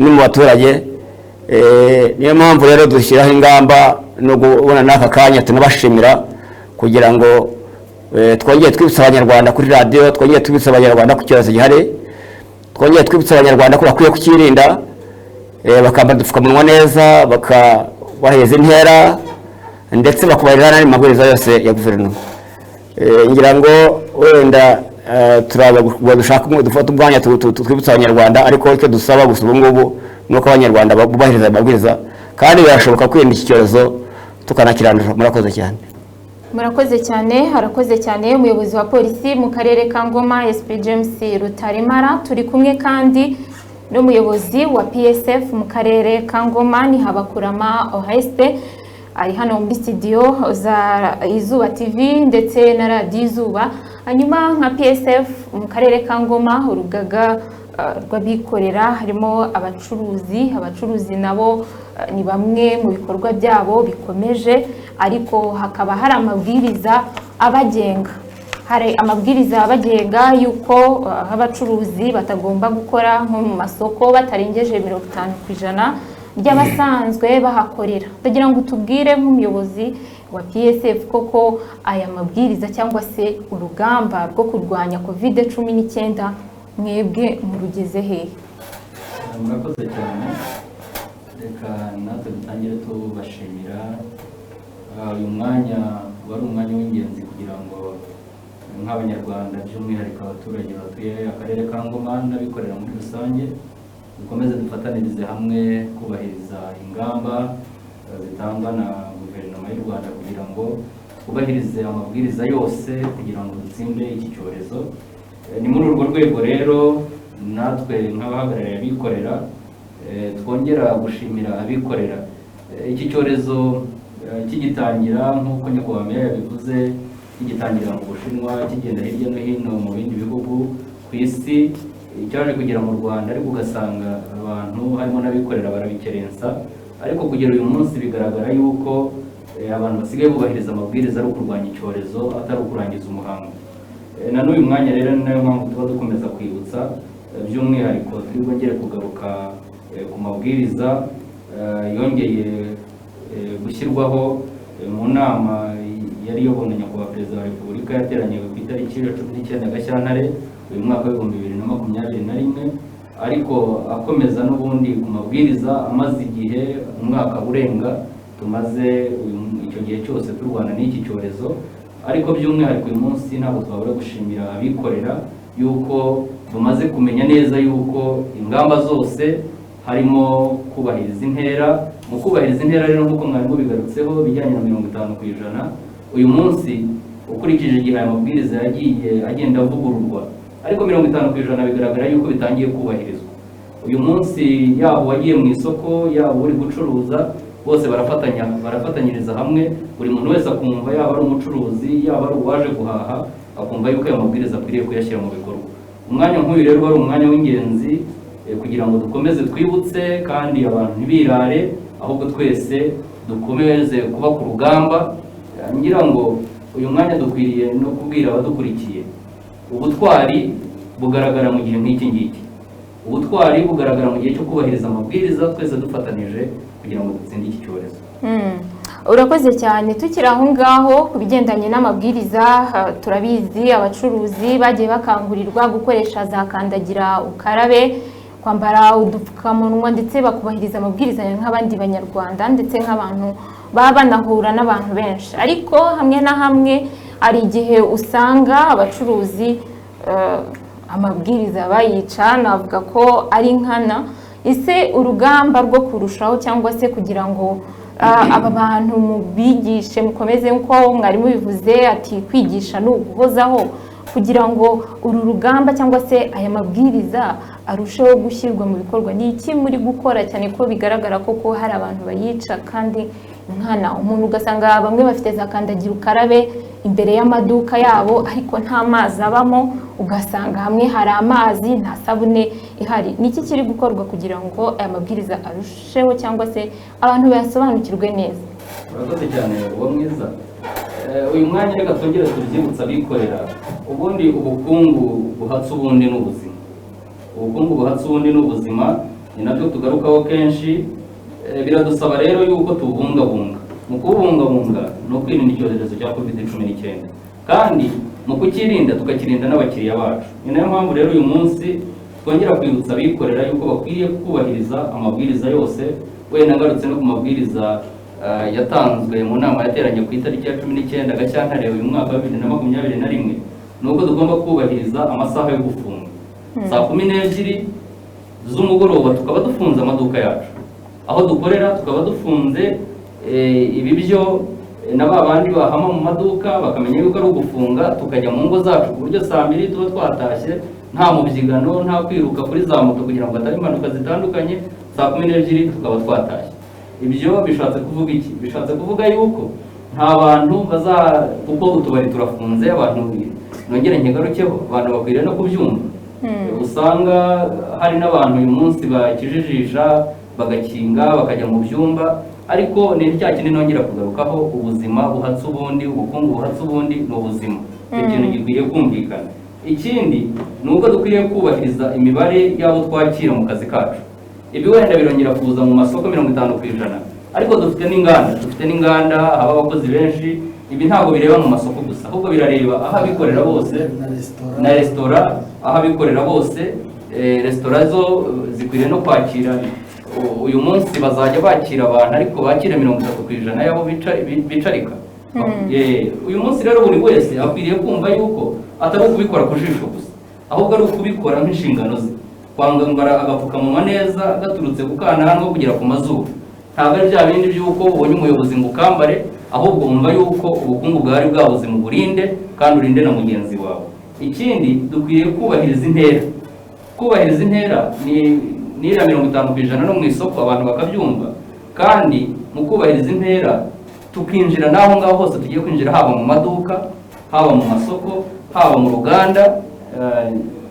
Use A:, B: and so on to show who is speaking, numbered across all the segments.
A: ni mu baturage. Niyo mpamvu rero dushyiraho ingamba no kubona n'aka kanya tunabashimira kugira ngo twongere twibutsa abanyarwanda kuri radio, twongere twibutsa abanyarwanda ku cyorezo gihari, twongere twibutsa abanyarwanda ko bakwiye kukirinda, bakambara udupfukamunwa neza, bakubahiriza intera ndetse bakubahiriza n'andi mabwiriza yose ya guverinoma. Ngira ngo wenda dushaka dufata umwanya twibutsa abanyarwanda, ariko icyo dusaba gusa ubu ngubu nuko abanyarwanda bubahiriza amabwiriza kandi birashoboka kwirinda iki cyorezo tukanakirandura. Murakoze cyane.
B: Murakoze cyane, harakoze cyane umuyobozi wa polisi mu karere ka Ngoma SP James RUTAREMARA. Turi kumwe kandi n'umuyobozi wa PSF mu karere ka Ngoma ni HAMBAKURAMA Oreste, ari hano muri studio za Izuba TV ndetse na Radio Izuba. Hanyuma nka PSF mu karere ka Ngoma urugaga rw'abikorera harimo abacuruzi nabo ni bamwe mu bikorwa byabo bikomeje, ariko hakaba hari amabwiriza abagenga. Hari amabwiriza abagenga yuko abacuruzi batagomba gukora nko mu masoko batarengeje 50% by'abasanzwe bahakorera. Ndagira ngo tubwire nk'umuyobozi wa PSF koko aya mabwiriza cyangwa se urugamba rwo kurwanya COVID-19 mwebwe murugeze hehe?
C: Murakoze cyane. Reka natwe dutangire tubashimira. Uyu mwanya wari umwanya w'ingenzi kugira ngo nk'abanyarwanda by'umwihariko abaturage batuye akarere ka Ngoma n'abikorera muri rusange dukomeze dufatanirize hamwe kubahiriza ingamba zitangwa na guverinoma y'u Rwanda kugira ngo kubahirize amabwiriza yose kugira ngo dutsinde iki cyorezo. Ni muri urwo rwego rero natwe nk'abahagarariye abikorera twongera gushimira abikorera. Iki cyorezo kigitangira nk'uko nyakubahwa yabivuze, kigitangira mu Bushinwa kigenda hirya no hino mu bindi bihugu ku isi, cyaje kugera mu Rwanda ariko ugasanga abantu harimo n'abikorera barabikerensa, ariko kugera uyu munsi bigaragara yuko abantu basigaye bubahiriza amabwiriza ari ukurwanya icyorezo atari ukurangiza umuhango. Na n'uyu mwanya rero nayo mpamvu tuba dukomeza kwibutsa by'umwihariko turi bwongere kugaruka ku mabwiriza yongeye gushyirwaho mu nama yari iyobowe na nyakubahwa perezida wa repubulika yateranye ku itariki 19 Gashyantare uyu mwaka wa 2021, ariko akomeza n'ubundi ku mabwiriza amaze igihe umwaka urenga tumaze icyo gihe cyose turwana n'iki cyorezo. Ariko by'umwihariko uyu munsi ntabwo twabura gushimira abikorera yuko tumaze kumenya neza yuko ingamba zose harimo kubahiriza intera. Mu kubahiriza intera rero nk'uko mwarimu bigarutseho bijyanye na 50%, uyu munsi ukurikije igihe aya mabwiriza yagiye agenda avugururwa, ariko 50% bigaragara yuko bitangiye kubahirizwa. Uyu munsi yaba wagiye mu isoko yaba uri gucuruza bose barafatanyiriza hamwe, buri muntu wese akumva yaba ari umucuruzi yaba ari uwaje guhaha akumva yuko aya mabwiriza akwiriye kuyashyira mu bikorwa. Umwanya nk'uyu rero wari umwanya w'ingenzi kugira ngo dukomeze twibutse kandi abantu ntibirare, ahubwo twese dukomeze kuba ku rugamba. Ngira ngo uyu mwanya dukwiriye no kubwira abadukurikiye ubutwari bugaragara mu gihe nk'iki ngiki. Ubutwari bugaragara mu gihe cyo kubahiriza amabwiriza twese dufatanije kugira ngo dutsinde iki cyorezo.
B: Urakoze cyane. Tukiri aho ngaho ku bigendanye n'amabwiriza, turabizi abacuruzi bagiye bakangurirwa gukoresha za kandagira ukarabe, kwambara udupfukamunwa ndetse bakubahiriza amabwiriza nk'abandi banyarwanda ndetse nk'abantu baba banahura n'abantu benshi. Ariko hamwe na hamwe ari igihe usanga abacuruzi amabwiriza bayica, navuga ko ari nkana. Ese urugamba rwo kurushaho cyangwa se kugira ngo aba bantu mubigishe mukomeze nko mwarimu bivuze ati kwigisha no guhozaho, kugira ngo uru rugamba cyangwa se aya mabwiriza arusheho gushyirwa mu bikorwa, ni iki muri gukora? Cyane ko bigaragara koko hari abantu bayica kandi nkana. Umuntu ugasanga bamwe bafite za kandagira ukarabe imbere y'amaduka yabo ariko nta mazi abamo, ugasanga hamwe hari amazi nta sabune ihari. Niki kiri gukorwa kugira ngo aya mabwiriza arusheho cyangwa se abantu bayasobanukirwe neza?
C: Urakoze cyane uwo mwiza. Uyu mwanya reka twongere tubyibutsa abikorera ubundi ubukungu buhatse ubundi n'ubuzima. Ubukungu buhatse ubundi n'ubuzima ni nabyo tugarukaho kenshi. Biradusaba rero yuko tubungabunga. Mu kubungabunga no kwirinda icyorezo cya COVID-19 kandi mu kukirinda tukakirinda n'abakiriya bacu. Ni nayo mpamvu rero uyu munsi twongera kwibutsa abikorera yuko bakwiriye kubahiriza amabwiriza yose. Wenda ngarutse no ku mabwiriza yatanzwe mu nama yateranye ku itariki ya 19 Gashyantare uyu mwaka wa 2021, nuko tugomba kubahiriza amasaha yo gufunga. Saa 12 z'umugoroba tukaba dufunze amaduka yacu, aho dukorera tukaba dufunze. Ibi byo na babandi bahama mu maduka bakamenya yuko ari ugufunga, tukajya mu ngo zacu ku buryo saa 2 tuba twatashye, nta mubyigano, nta kwiruka kuri za moto kugira ngo atari impanuka zitandukanye. Saa 12 tukaba twatashye. Ibyo bishatse kuvuga iki? Bishatse kuvuga yuko nta bantu kuko utubari turafunze. Abantu nongere nkigarukeho, abantu bakwiriye no kubyumva. Usanga hari n'abantu uyu munsi bakijijisha bagakinga bakajya mu byumba, ariko ni cya kintu nongera kugarukaho, ubuzima buhatse ubundi, ubukungu buhatse ubundi, ni ubuzima. Ikintu gikwiye kumvikana. Ikindi ni uko dukwiriye kubahiriza imibare y'abo twakira mu kazi kacu. Ibi wenda birongera kuza mu masoko 50%, ariko dufite n'inganda haba abakozi benshi. Ibi ntabwo bireba mu masoko gusa, ahubwo birareba aho abikorera bose na restaurant, aho abikorera bose. Restaurant zo zikwiriye no kwakira. Uyu munsi bazajya bakira abantu, ariko bakira 30% y'abo bicarika. Uyu munsi rero buri wese akwiriye kumva yuko atari ukubikora ku jisho gusa, ahubwo ari ukubikora nk'inshingano ze. Kwambara agapfukamunwa neza gaturutse ku kananwa kugera ku mazuru. Ntabwo ari bya bindi by'uko ubonye umuyobozi ngo ukambare, ahubwo wumva yuko ubukungu bwari bwabuze mu burinde kandi urinde na mugenzi wawe. Ikindi dukwiriye kubahiriza intera. Kubahiriza intera ni 50% no mu isoko abantu bakabyumva, kandi mu kubahiriza intera tukinjira naho ngaho hose tugiye kwinjira, haba mu maduka, haba mu masoko, haba mu ruganda.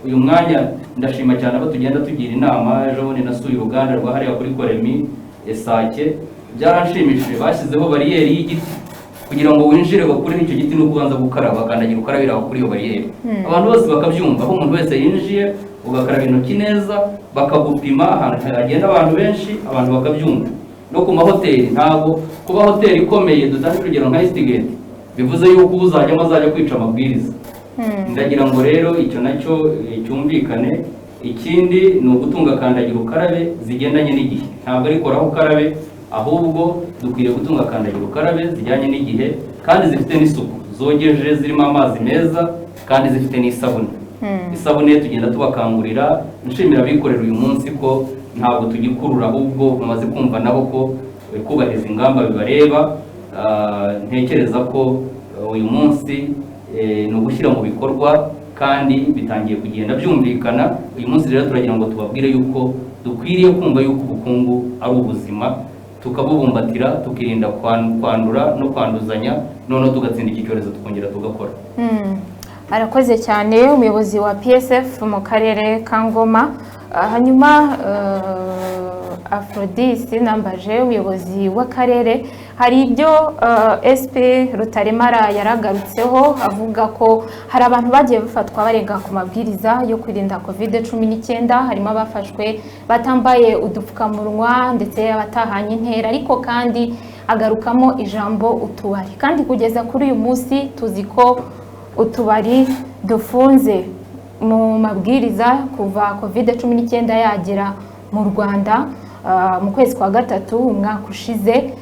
C: Uyu mwanya ndashima cyane abo tugenda tugira inama. Ejo bundi nasuye uruganda rwa hariya kuri Koremi Esake, byaranshimishije. Bashyizeho bariyeri y'igiti kugira ngo winjire bakureho icyo giti no kubanza gukaraba, kandagira ukarabira aho kuri iyo bariyeri. Abantu bose bakabyumva, aho umuntu wese yinjiye ugakaraba intoki neza, bakagupima ahantu hagenda abantu benshi, abantu bakabyumva. No ku mahoteli, ntabwo kuba hoteli ikomeye dutanze urugero nka Eastgate bivuze yuko uzajyamo azajya kwica amabwiriza. Ndagira ngo rero icyo nacyo cyumvikane. Ikindi ni ugutunga kandagira ukarabe zigendanye n'igihe, ntabwo ari koraho ukarabe, ahubwo dukwiriye gutunga kandagira ukarabe zijyanye n'igihe kandi zifite n'isuku, zogeje, zirimo amazi meza kandi zifite n'isabune. Isabune tugenda tubakangurira. Nshimira abikorera uyu munsi ko ntabwo tugikurura, ahubwo bamaze kumva nabo ko kubahiriza ingamba bibareba. Ntekereza ko uyu munsi ni ugushyira mu bikorwa kandi bitangiye kugenda byumvikana. Uyu munsi rero turagira ngo tubabwire yuko dukwiriye kumva yuko ubukungu ari ubuzima, tukabubumbatira, tukirinda kwandura no kwanduzanya, noneho tugatsinda iki cyorezo tukongera tugakora.
B: Arakoze cyane umuyobozi wa PSF mu karere ka Ngoma. Hanyuma Aphorodise Nambaje, umuyobozi w'akarere, hari ibyo SP Rutaremara yaragarutseho avuga ko hari abantu bagiye bafatwa barenga ku mabwiriza yo kwirinda COVID-19. Harimo abafashwe batambaye udupfukamunwa ndetse abatahanye intera, ariko kandi agarukamo ijambo utubari. Kandi kugeza kuri uyu munsi tuzi ko utubari dufunze mu mabwiriza kuva COVID-19 yagera mu Rwanda mu kwezi kwa gatatu umwaka ushize.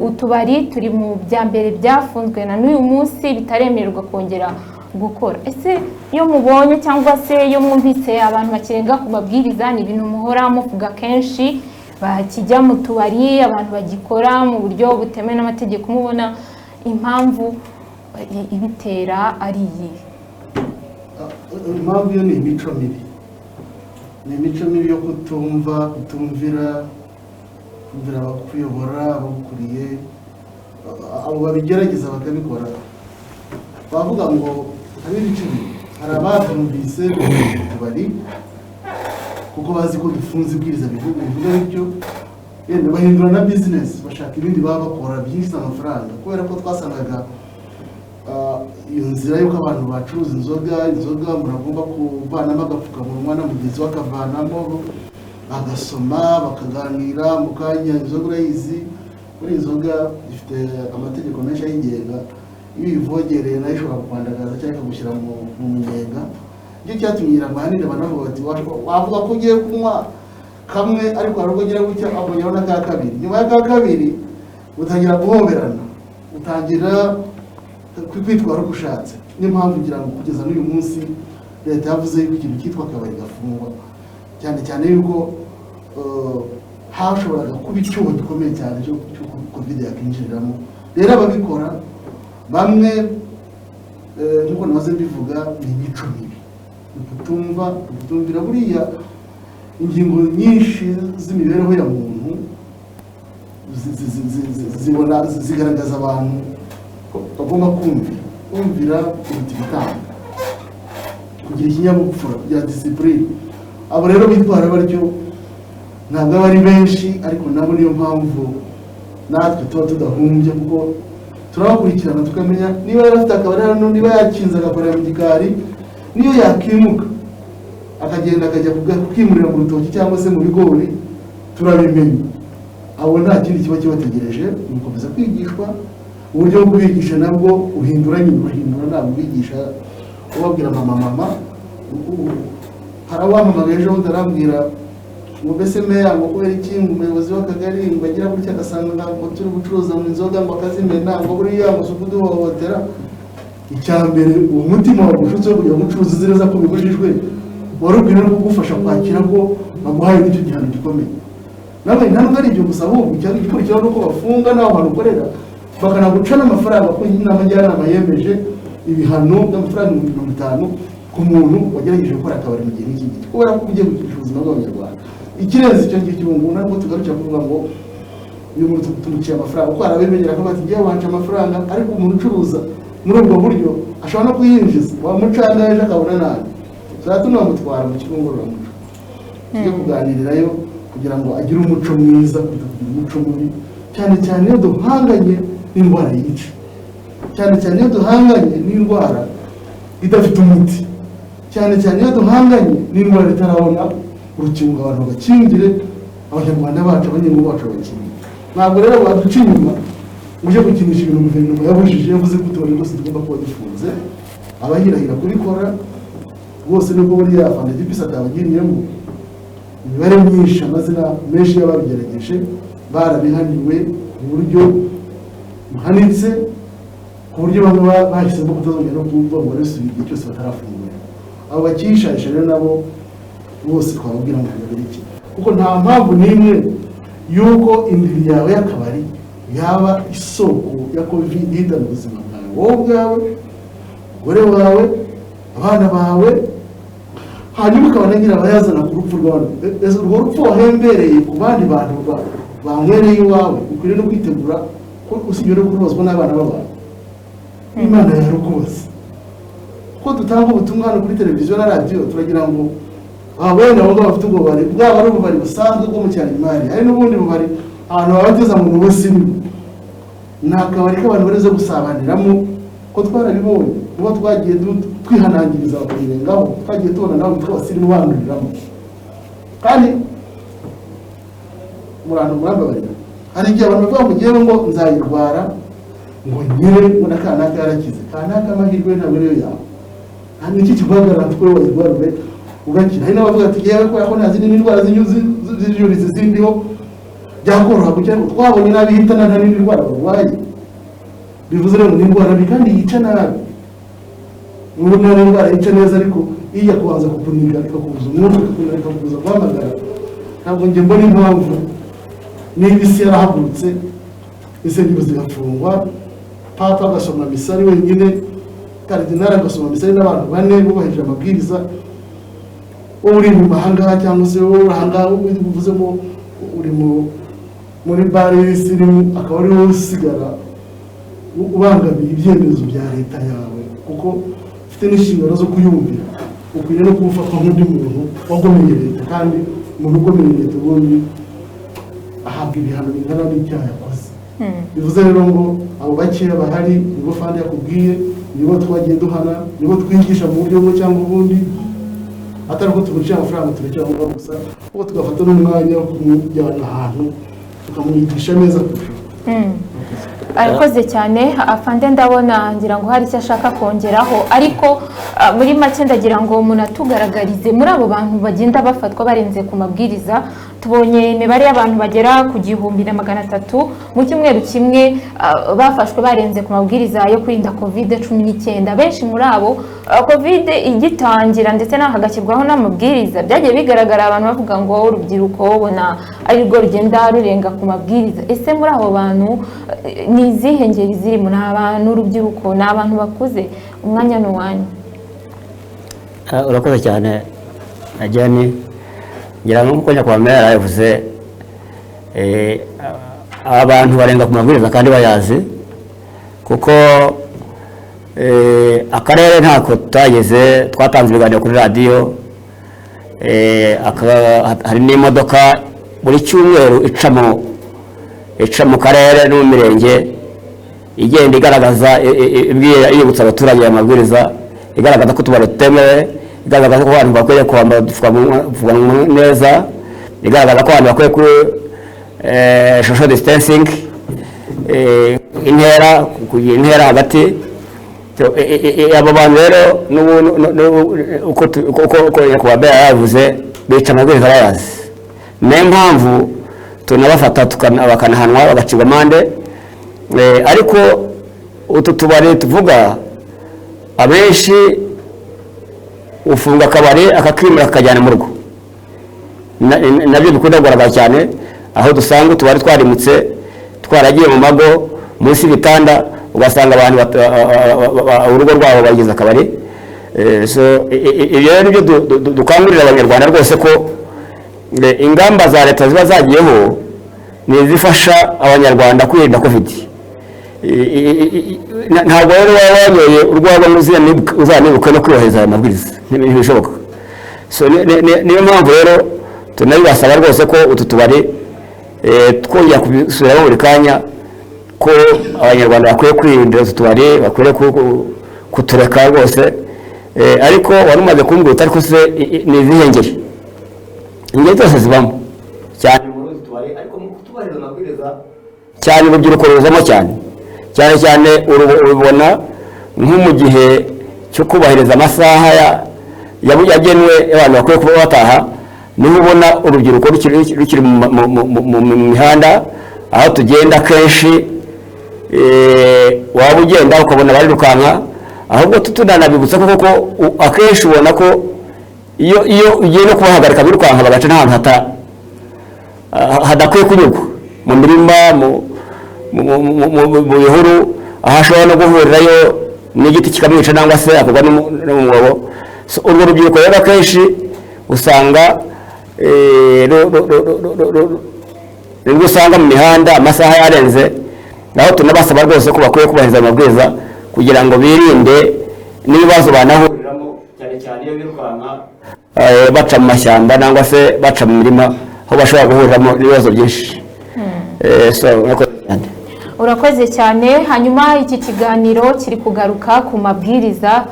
B: Utubari turi mu bya mbere byafunzwe na n'uyu munsi bitaremererwa kongera gukora. Ese iyo mubonye cyangwa se iyo mwumvise abantu bakirenga ku mabwiriza, ni ibintu muhora muvuga kenshi, bakijya mu tubari, abantu bagikora mu buryo butemewe n'amategeko, mubona impamvu ibitera ari iyihe?
D: Impamvu yo ni imico mibi. Ni imico mibi yo kutumvira abakuyobora, abakuriye, abo babigerageza bakabikora. Bavuga ngo hari ibice bibiri. Hari ababyumvise tubari kuko bazi ko bifunze ibwiriza bivuga bityo, yenda bahindura na business, bashaka ibindi baba bakora byinjiza amafaranga, kubera ko twasangaga iyo nzira yuko abantu bacuruza inzoga muragomba kuvanamo agapfukamunwa na mugenzi we akavanamo, bagasoma bakaganira mu kanya. Inzoga urayizi, muri inzoga ifite amategeko menshi ayigenga, iyo uyivogereye nayo ishobora kukwandagaza cyangwa ikagushyira mu munyenga. Icyo cyatumye ahanini banavuga bati wavuga ko ugiye kunywa kamwe ariko hari ubwo ugira gutya abonyeho n'aka kabiri, nyuma y'aka kabiri utangira guhoberana, utangira kwitwara uko ushatse. Niyo mpamvu ngira ngo kugeza n'uyu munsi leta yavuze yuko ikintu cyitwa akabari gafungwa, cyane cyane yuko hashoboraga kuba icyuho gikomeye cyane cyo covid yakinjiriramo. Rero ababikora bamwe nk'uko nahoze mbivuga ni imico mibi, kutumvira buriya ingingo nyinshi z'imibereho ya muntu zigaragaza abantu bagomba kumvira ibiti bitanga, kugira ikinyabupfura, kugira disipurine. Abo rero bitwara batyo ntabwo aba ari benshi, ariko nabo niyo mpamvu natwe tuba tudahumbye, kuko turabakurikirana tukamenya niba yari afite akabari hano, niba yakinze agakorera mu gikari, niyo yakimuka akagenda akajya kukimurira mu rutoki cyangwa se mu bigori, turabimenya. Abo nta kindi kiba kibategereje, ni gukomeza kwigishwa. Uburyo bwo kubigisha nabwo uhindura ntabwo ubigisha ubabwira mama. Hari abamamaga ejo ndarambwira ngo mbese meya ngo kubera iki ngo umuyobozi w'akagari ngo agira gutya agasanga ngo turi gucuruza mu inzoga ngo akazimena ngo buriya ngo si ukuduhohotera. Icya mbere uwo mutima wagushutse wo kujya gucuruza uzi neza ko bibujijwe, wari ukwiye no kugufasha kwakira ko baguhaye n'icyo gihano gikomeye. Nawe ntabwo ari ibyo gusa, ahubwo igikurikiraho nuko bafunga n'aho hantu ukorera bakanaguca n'amafaranga, ko inama njyanama yemeje ibihano by'amafaranga 50,000 ku muntu wagerageje gukora akabari mu gihe nk'iki, kubera ko ugiye gukirisha ubuzima bw'abanyarwanda. Ikirenze icyo ngicyo ubu ngubu ntabwo tugarukira kuvuga ngo uyu muntu tumuciye amafaranga, kuko arabimenyera ko bati ngiye wanje amafaranga, ariko umuntu ucuruza muri ubwo buryo ashobora no kuyinjiza, wamucanga ejo akabona nabi, tunamutwara mu kigo ngororamuco. Tujye kuganirirayo kugira ngo agire umuco mwiza, kugira umuco mubi, cyane cyane iyo duhanganye n'indwara yica, cyane cyane iyo duhanganye n'indwara idafite umuti, cyane cyane iyo duhanganye n'indwara itarabona urukingo abantu bagakingire, abanyarwanda bacu, abanyagihugu bacu bagakingire. Ntabwo rero baduca inyuma uje gukinisha ibintu guverinoma yabujije, yavuze ko utubari rwose tugomba kuba dufunze, abahirahira kubikora rwose nubwo buriya afande gipisi atabagiriyemo imibare myinshi, amazina menshi y'ababigerageje barabihaniwe mu buryo buhanitse, ku buryo bamwe bahisemo kutazongera no kuvuga ngo barisubiye igihe cyose batarafungura. Abo bakishahisha rero nabo bose twababwira ngo babireke, kuko nta mpamvu n'imwe y'uko indiri yawe y'akabari yaba isoko ya covid ihitana ubuzima bwawe, wowe ubwawe, umugore wawe, abana bawe, hanyuma ukabanagira abayazana ku rupfu rwawe. Urwo rupfu wahembereye ku bandi bantu banywereye iwawe, ukwiriye no kwitegura ko usibye no kurubazwa n'abana b'abantu, Imana yarukubaza. Ko dutanga ubutumwa hano kuri televiziyo na radiyo, turagira ngo abana abo bafite ubwo bari bwaba ari ububari busanzwe bwo mu cyaro imari, hari n'ubundi bubari ahantu babateza mu bose ni akabari k'abantu barize gusabaniramo, ko twarabibonye kuba twagiye twihanangiriza bakayirengaho, twagiye tubona nawe twasirimu banduriramo. Kandi murantu murambabarira, hari igihe abantu bavuga ngo ngewe ngo nzayirwara ngo nyire ngo n'akanaka yarakize, kanaka amahirwe ntabwo ariyo yawe, nta n'iki kigaragara twe wayirwaruwe ugakira. Hari n'abavuga ati yewe ko yako nta zindi ndwara z'inyurizi zindiho byakoroha kugira ngo twabonye n'abihitana nta n'indi ndwara barwaye. Bivuze rero ni indwara mbi kandi yica nabi. N'ubu nta ndwara yica neza, ariko iya kubanza kukuniga ikakubuza umwuka, ikakubuza guhamagara. Ntabwo njye mbona impamvu niba isi yarahagurutse insengero zigafungwa, papa agasoma misa ari wenyine, karidinari agasoma misa ari n'abantu bane bubahirije amabwiriza, wowe uri mu mahanga cyangwa se wowe urahanga uvuze ngo uri muri bare y'isirimu, akaba ari wowe usigara ubangamiye ibyemezo bya leta yawe, kuko ufite n'inshingano zo kuyumvira. Ukwiriye no kubufatwa nk'undi muntu wagomeye leta, kandi umuntu ugomeye leta ubundi ahabwa ibihano bingana n'icyaha yakoze. Bivuze rero ngo abo bakeya bahari nibo fandi yakubwiye, nibo twagiye duhana, nibo twigisha mu buryo bumwe cyangwa ubundi, atari uko tugurisha amafaranga turekera aho gusa, kuko tugafata n'umwanya wo kumujyana ahantu tukamwigisha neza kurushaho.
B: arakoze cyane afande, ndabona ngira ngo hari icyo ashaka kongeraho, ariko muri make ndagira ngo umuntu atugaragarize muri abo bantu bagenda bafatwa barenze ku mabwiriza. Tubonye imibare y'abantu bagera ku 1,300 mu cyumweru kimwe bafashwe barenze ku mabwiriza yo kwirinda COVID-19. Benshi muri abo COVID igitangira ndetse n'ahagashyirwaho n'amabwiriza byagiye bigaragara abantu bavuga ngo urubyiruko ubona ari rwo rugenda rurenga ku mabwiriza. Ese muri abo bantu ni izihe ngeri zirimo? Ni abantu urubyiruko, ni abantu bakuze? Umwanya ni uwanyu.
A: Urakoze cyane Ajani, ngira ngo nkuko Nyakubahwa yaravuze abantu barenga ku mabwiriza kandi bayazi, kuko akarere ntako tutageze, twatanze ibiganiro kuri radiyo, hari n'imodoka buri cyumweru ica mu karere no mu mirenge igenda igaragaza yibutsa abaturage amabwiriza, igaragaza ko tubari tutemewe, igaragaza ko abantu bakwiye kwambara udupfukamunwa neza, igaragaza ko abantu bakwiye ku social distancing, intera hagati. Abo bantu rero uko Nyakubahwa yavuze bica amabwiriza bayazi, niyo mpamvu tunabafata bakanahanwa bagacibwa amande. Ariko utu tubari tuvuga abenshi ufunga akabari akakimura akajyana mu rugo, nabyo bikunda kugaragara cyane, aho dusanga utubari twarimutse twaragiye mu mago munsi y'ibitanda, ugasanga abantu urugo rwabo bagize akabari. Ibyo rero nibyo dukangurira abanyarwanda rwose ko ingamba za leta ziba zagiyeho ni izifasha abanyarwanda kwirinda COVID. Ntabwo rero waba wanyoye urwagwa uzanibuke no kwiyubahiriza aya mabwiriza, ntibishoboka. Niyo mpamvu rero tunabibasaba rwose ko utu tubari twongera kubisubiramo buri kanya, ko abanyarwanda bakwiye kwirinda utu tubari, bakwiye kutureka rwose. Ariko wari umaze kumbwira utari ko se ni izihe ngeri? Ingeri zose zibamo cyane muri utu tubari, ariko mu kutubahiriza amabwiriza cyane urubyiruko ruzamo cyane urubona nko mu gihe cyo kubahiriza amasaha yagenwe abantu bakwiye kuba bataha, niho ubona urubyiruko rukiri mu mihanda, aho tugenda kenshi waba ugenda ukabona bari rukanka, ahubwo tunanabibutsa kuko akenshi ubona ko iyo ugiye no kubahagarika birukanka bagaca n'ahantu hadakwiye kunyurwa, mu mirima, mu bihuru, aho ashobora no guhurirayo n'igiti kikamwica cyangwa se akagwa no mu mwobo. Urwo rubyiruko rero akenshi usanga nibwo usanga mu mihanda amasaha yarenze, naho tunabasaba rwose ko bakwiye kubahiriza amabwiriza kugira ngo birinde n'ibibazo banahuriramo, cyane iyo birukanka baca mu mashyamba cyangwa se baca mu mirima, aho bashobora guhuriramo n'ibibazo byinshi.
B: Urakoze cyane. Hanyuma iki kiganiro kiri kugaruka ku mabwiriza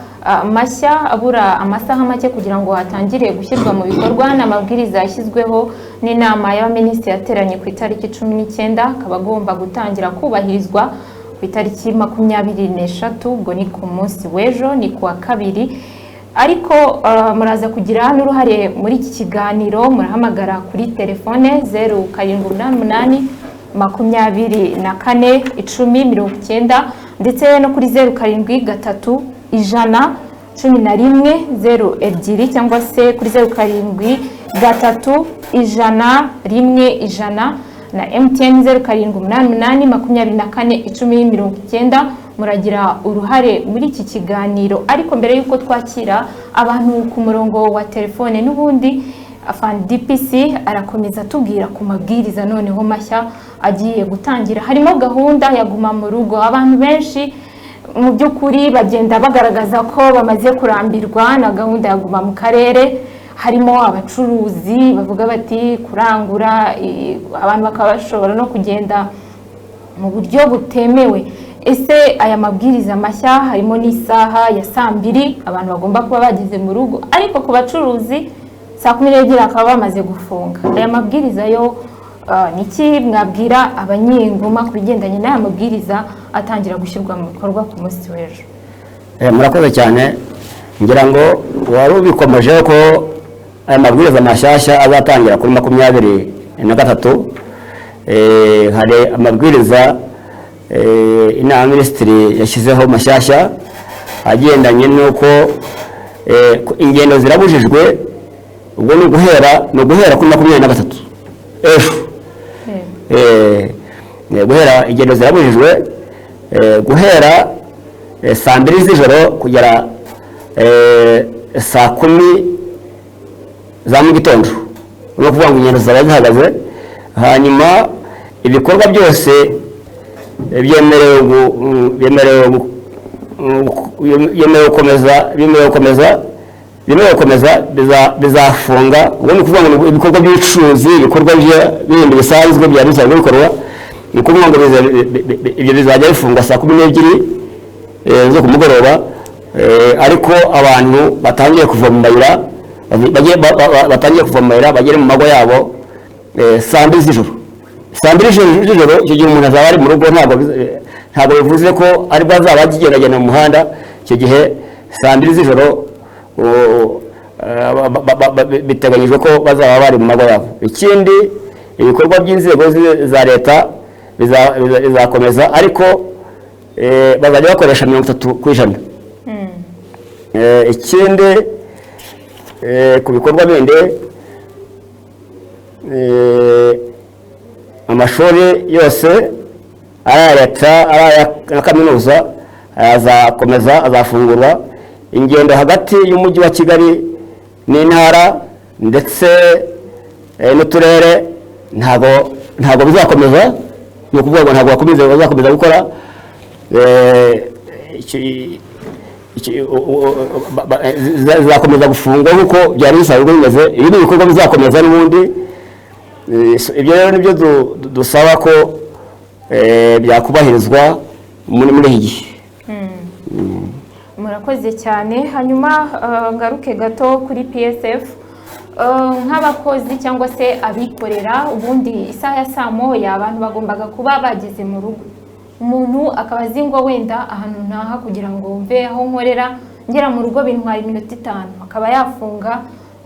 B: mashya abura amasaha make kugira ngo hatangire gushyirwa mu bikorwa. N'amabwiriza yashyizweho n'inama y'abaminisitiri yateranye ku itariki 19, akaba agomba gutangira kubahirizwa ku itariki 23, ubwo ni ku munsi w'ejo, ni kuwa kabiri. Ariko muraza kugira n'uruhare muri iki kiganiro, murahamagara kuri telefone 0788 24 10 ndetse no kuri 07 100 11 02 cyangwa se kuri 07 3 100 100 na MTN 0788 24 10 muragira uruhare muri iki kiganiro. Ariko mbere yuko twakira abantu ku murongo wa telefone, n'ubundi afande DPC arakomeza tubwira ku mabwiriza noneho mashya agiye gutangira. Harimo gahunda ya guma mu rugo. Abantu benshi mu by'ukuri bagenda bagaragaza ko bamaze kurambirwa na gahunda ya guma mu karere. Harimo abacuruzi bavuga bati kurangura abantu bakaba bashobora no kugenda mu buryo butemewe. ese aya mabwiriza mashya harimo n'isaha ya saa 2 abantu bagomba kuba bageze mu rugo, ariko ku bacuruzi saa 12 akaba bamaze gufunga. Aya mabwiriza yo niki mwabwira abanyengoma ku bigendanye n'aya mabwiriza atangira gushyirwa mu bikorwa ku munsi w'ejo?
A: Murakoze cyane, ngira ngo wari ubikomeje ko aya mabwiriza mashyashya azatangira kuri 23. Hari amabwiriza inama minisitiri yashyizeho mashyashya agendanye n'uko ingendo zirabujijwe, ubwo ni guhera kuri 23 ejo. Guhera ingendo zirabujijwe guhera saa 2 z'ijoro kugera saa 10 za mu gitondo, no kuvuga ngo ingendo zaba zihagaze. Hanyuma ibikorwa byose byemerewe gukomeza bizafunga. Ubwo ni ukuvuga ngo ibikorwa by'ubucuruzi, ibikorwa bindi bisanzwe byari bisanzwe bikorwa, ni ukuvuga ngo ibyo bizajya bifunga saa 12 zo ku mugoroba. Ariko abantu batangiye kuva mu mayira, bagere mu mago yabo saa 2 z'ijoro. Saa 2 z'ijoro icyo gihe umuntu azaba ari mu rugo, ntabwo bivuze ko ari bwo azaba agigendagenda mu muhanda. Icyo gihe saa 2 z'ijoro biteganyijwe ko bazaba bari mu mago yabo. Ikindi, ibikorwa by'inzego za leta bizakomeza, ariko bazajya bakoresha 30%. Ikindi, ku bikorwa bindi, amashuri yose ari aya leta ari aya kaminuza azafungurwa. Ingendo hagati y'umujyi wa Kigali n'intara ndetse n'uturere ntabwo bizakomeza. Ni ukuvuga ngo ntabwo bazakomeza gukora. Zizakomeza gufungwa nk'uko byari bisanzwe bimeze. Ibi bikorwa bizakomeza n'ubundi. Ibyo rero nibyo dusaba ko byakubahirizwa muri iki gihe.
B: Murakoze cyane. Hanyuma ngaruke gato kuri PSF, nk'abakozi cyangwa se abikorera, ubundi isaha ya saa 1 abantu bagombaga kuba bageze mu rugo. Umuntu akaba azi ngo wenda ahantu ntaha kugira ngo mve aho nkorera ngera mu rugo bintwara iminota 5, akaba yafunga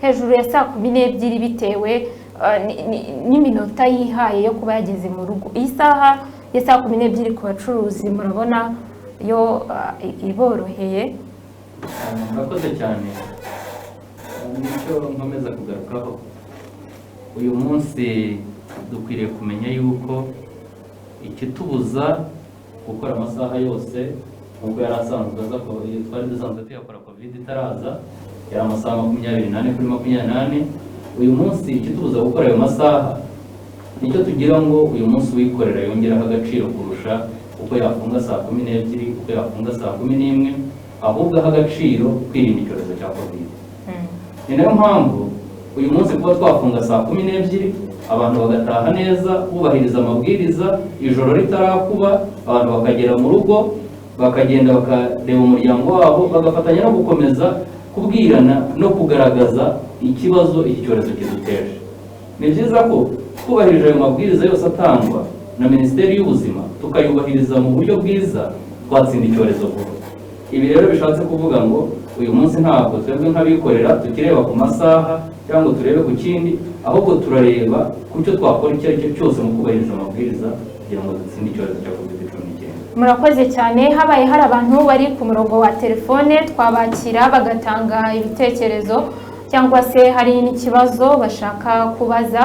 B: hejuru ya saa 12 bitewe n'iminota yihaye yo kuba yageze mu rugo. Iyi saha ya saa 12 ku bacuruzi murabona yo iboroheye?
C: Murakoze cyane. Nicyo nkomeza kugarukaho, uyu munsi dukwiriye kumenya yuko ikitubuza gukora amasaha yose nk'uko yari asanzwe twari dusanzwe tuyakora covid itaraza, yari amasaha 24 kuri 28. Uyu munsi ikitubuza gukora ayo masaha nicyo tugira ngo uyu munsi wikorera yongeraho agaciro kurusha uko yafunga saa 12, uko yafunga saa 11, ahubwo aha agaciro kwirinda icyorezo cya covid. Ni nayo mpamvu uyu munsi kuba twafunga saa 12 abantu bagataha neza bubahiriza amabwiriza, ijoro ritarakuba abantu bakagera mu rugo, bakagenda bakareba umuryango wabo, bagafatanya no gukomeza kubwirana no kugaragaza ikibazo iki cyorezo kiduteje. Ni byiza ko twubahirije ayo mabwiriza yose atangwa na Minisiteri y'Ubuzima, tukayubahiriza mu buryo bwiza, twatsinda icyorezo vuba. Ibi rero bishatse kuvuga ngo uyu munsi ntabwo twebwe nk'abikorera tukireba ku masaha cyangwa turebe ku kindi, ahubwo turareba ku cyo twakora icyo ari cyo cyose mu kubahiriza amabwiriza kugira ngo dutsinde icyorezo cya COVID-19.
B: Murakoze cyane. Habaye hari abantu bari ku murongo wa telefone, twabakira bagatanga ibitekerezo cyangwa se hari n'ikibazo bashaka kubaza,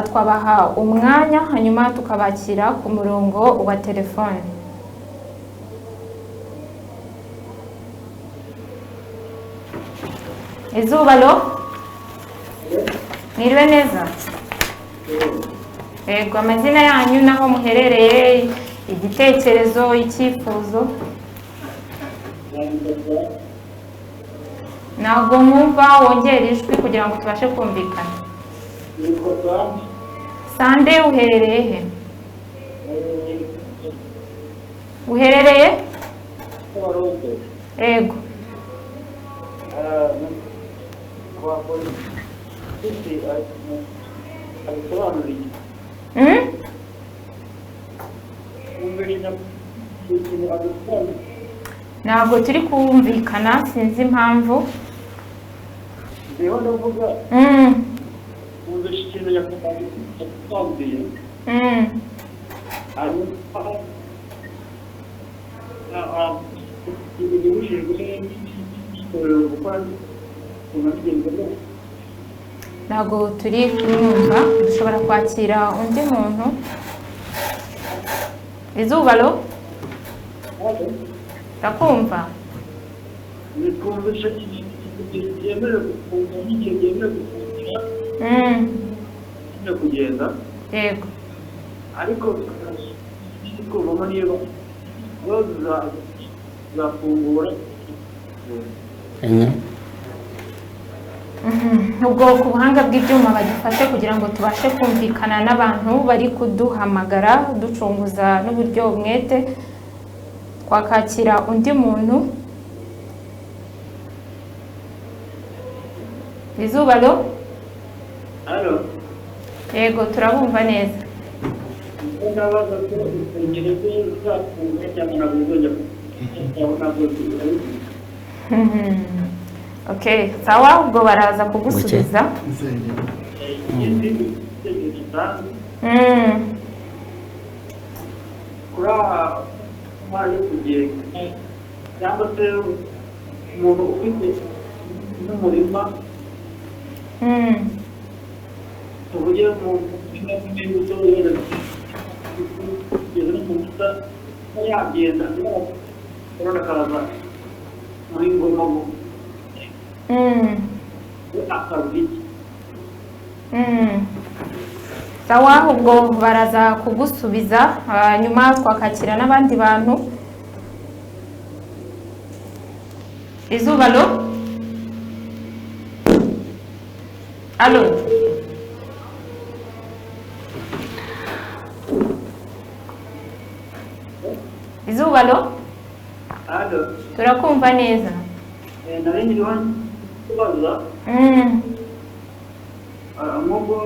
B: twabaha umwanya hanyuma tukabakira ku murongo wa telefone. Izuba lo? Mwiriwe neza? Yego, amazina yanyu naho muherereye, igitekerezo, icyifuzo? Ntabwo mwumva, wongera ijwi kugira ngo tubashe kumvikana. Sande, uherereye he? uherereye ego ntabwo turi kumvikana sinzi impamvu ntabwo turi kumwumva dushobora kwakira undi muntu izuba ro ndakumva
E: kugenda
B: yego
E: ariko kuvamo niba zafungura
B: ubwo ku buhanga bw'ibyuma bagifashe kugira ngo tubashe kumvikana n'abantu bari kuduhamagara ducunguza n'uburyo umwete twakakira undi muntu izuba ro yego turabumva neza okay sawa ubwo baraza kugusubiza
E: cyangwa se umuntu ufite n'umurima tuvuge mu n'imbuto kugeza no mu muta yagenda urabona akaza muri ngoma akazi
B: sawa ubwo baraza kugusubiza nyuma twakakira n'abandi bantu izuba ro alo izuba ro turakumva neza
E: nari nyiriho kubaza nk'ubwo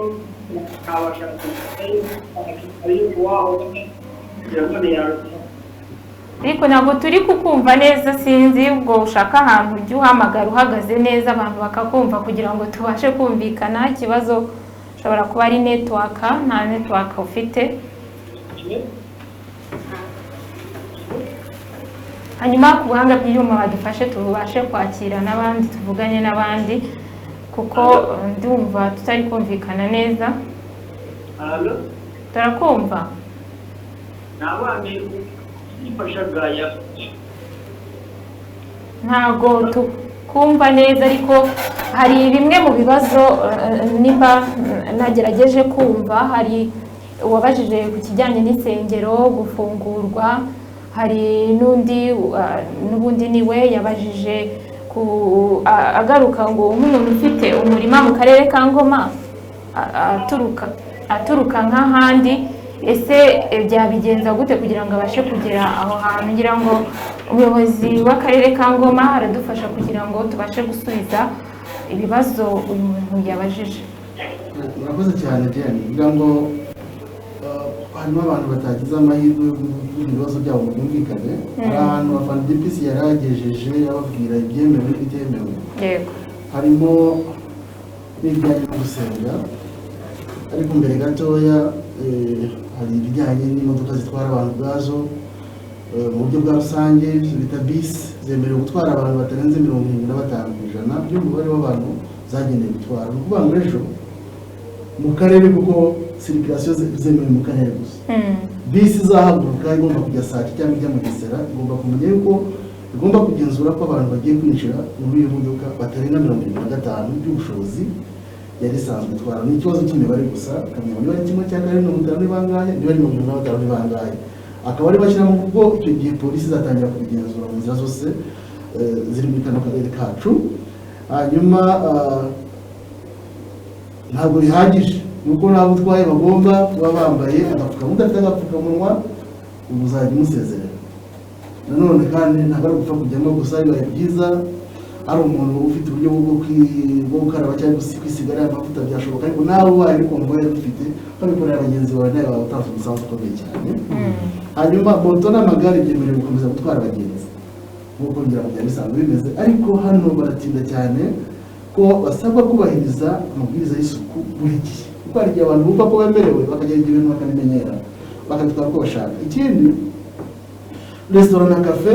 B: ariko ntabwo turi kukumva neza sinzi ubwo ushaka ahantu ujya uhamagara uhagaze neza abantu bakakumva kugira ngo tubashe kumvikana ikibazo ushobora kuba ari network nta network ufite hanyuma ku buhanga bw'ibyuma badufashe tubashe kwakira n'abandi tuvuganye n'abandi kuko ndumva tutari kumvikana neza turakumva ntabwo tukumva neza ariko hari bimwe mu bibazo niba nagerageje kumva hari uwabajije ku kijyanye n'insengero gufungurwa hari n'ubundi niwe yabajije agaruka ngo nk'umuntu ufite umurima mu karere ka Ngoma aturuka nk'ahandi ese byabigenza gute kugira ngo abashe kugera aho hantu ngira ngo umuyobozi w'akarere ka Ngoma aradufasha kugira ngo tubashe gusubiza ibibazo uyu muntu yabajije.
D: Murakoze cyane Diane ngira ngo hanyuma abantu batagize amahirwe yo kuvuga ibibazo byabo mu bwumvikane hari ahantu abafana DPC yaragejeje ababwira ibyemewe n'ibitemewe harimo n'ibijyanye no gusenga ariko mbere gatoya hari ibijyanye n'imodoka zitwara abantu ubwazo mu buryo bwa rusange bita bisi zemerewe gutwara abantu batarenze 75% by'umubare w'abantu zagenewe gutwara ni ukuvuga ngo ejo mu karere kuko sirikirasiyo zemewe mu karere gusa bisi izahaguruka igomba kujya saa cyangwa ijya mu Gisera igomba kumenya yuko igomba kugenzura ko abantu bagiye kwinjira muri iyo modoka batarenga 75% by'ubushobozi yari isanzwe itwara ni ikibazo cy'imibare gusa kamenya niba ari kimwe cya kare 50 bangahe niba ari 75 bangahe akaba ari bashyira mu bwo icyo gihe polisi izatangira kubigenzura mu nzira zose ziri mu kano karere kacu hanyuma ntabwo bihagije nuko nabo utwaye bagomba kuba bambaye agapfukamunwa udafite agapfukamunwa uzajya umusezerera nanone kandi ntabwo ari gupfa kujyamo gusa bibaye byiza ari umuntu ufite uburyo bwo gukaraba cyangwa kwisiga ariya mavuta byashoboka ariko nawe ubaye uri kumva wari ufite babikorera bagenzi bawe nawe waba utanze umusanzu ukomeye cyane. Hanyuma moto n'amagare byemerewe gukomeza gutwara abagenzi nk'uko ngira ngo byari bisanzwe bimeze, ariko hano baratinda cyane ko basabwa kubahiriza amabwiriza y'isuku buri gihe, kuko hari igihe abantu bumva ko bemerewe bakagenda ibintu bakabimenyera bakabitwara uko bashaka. Ikindi, resitora na kafe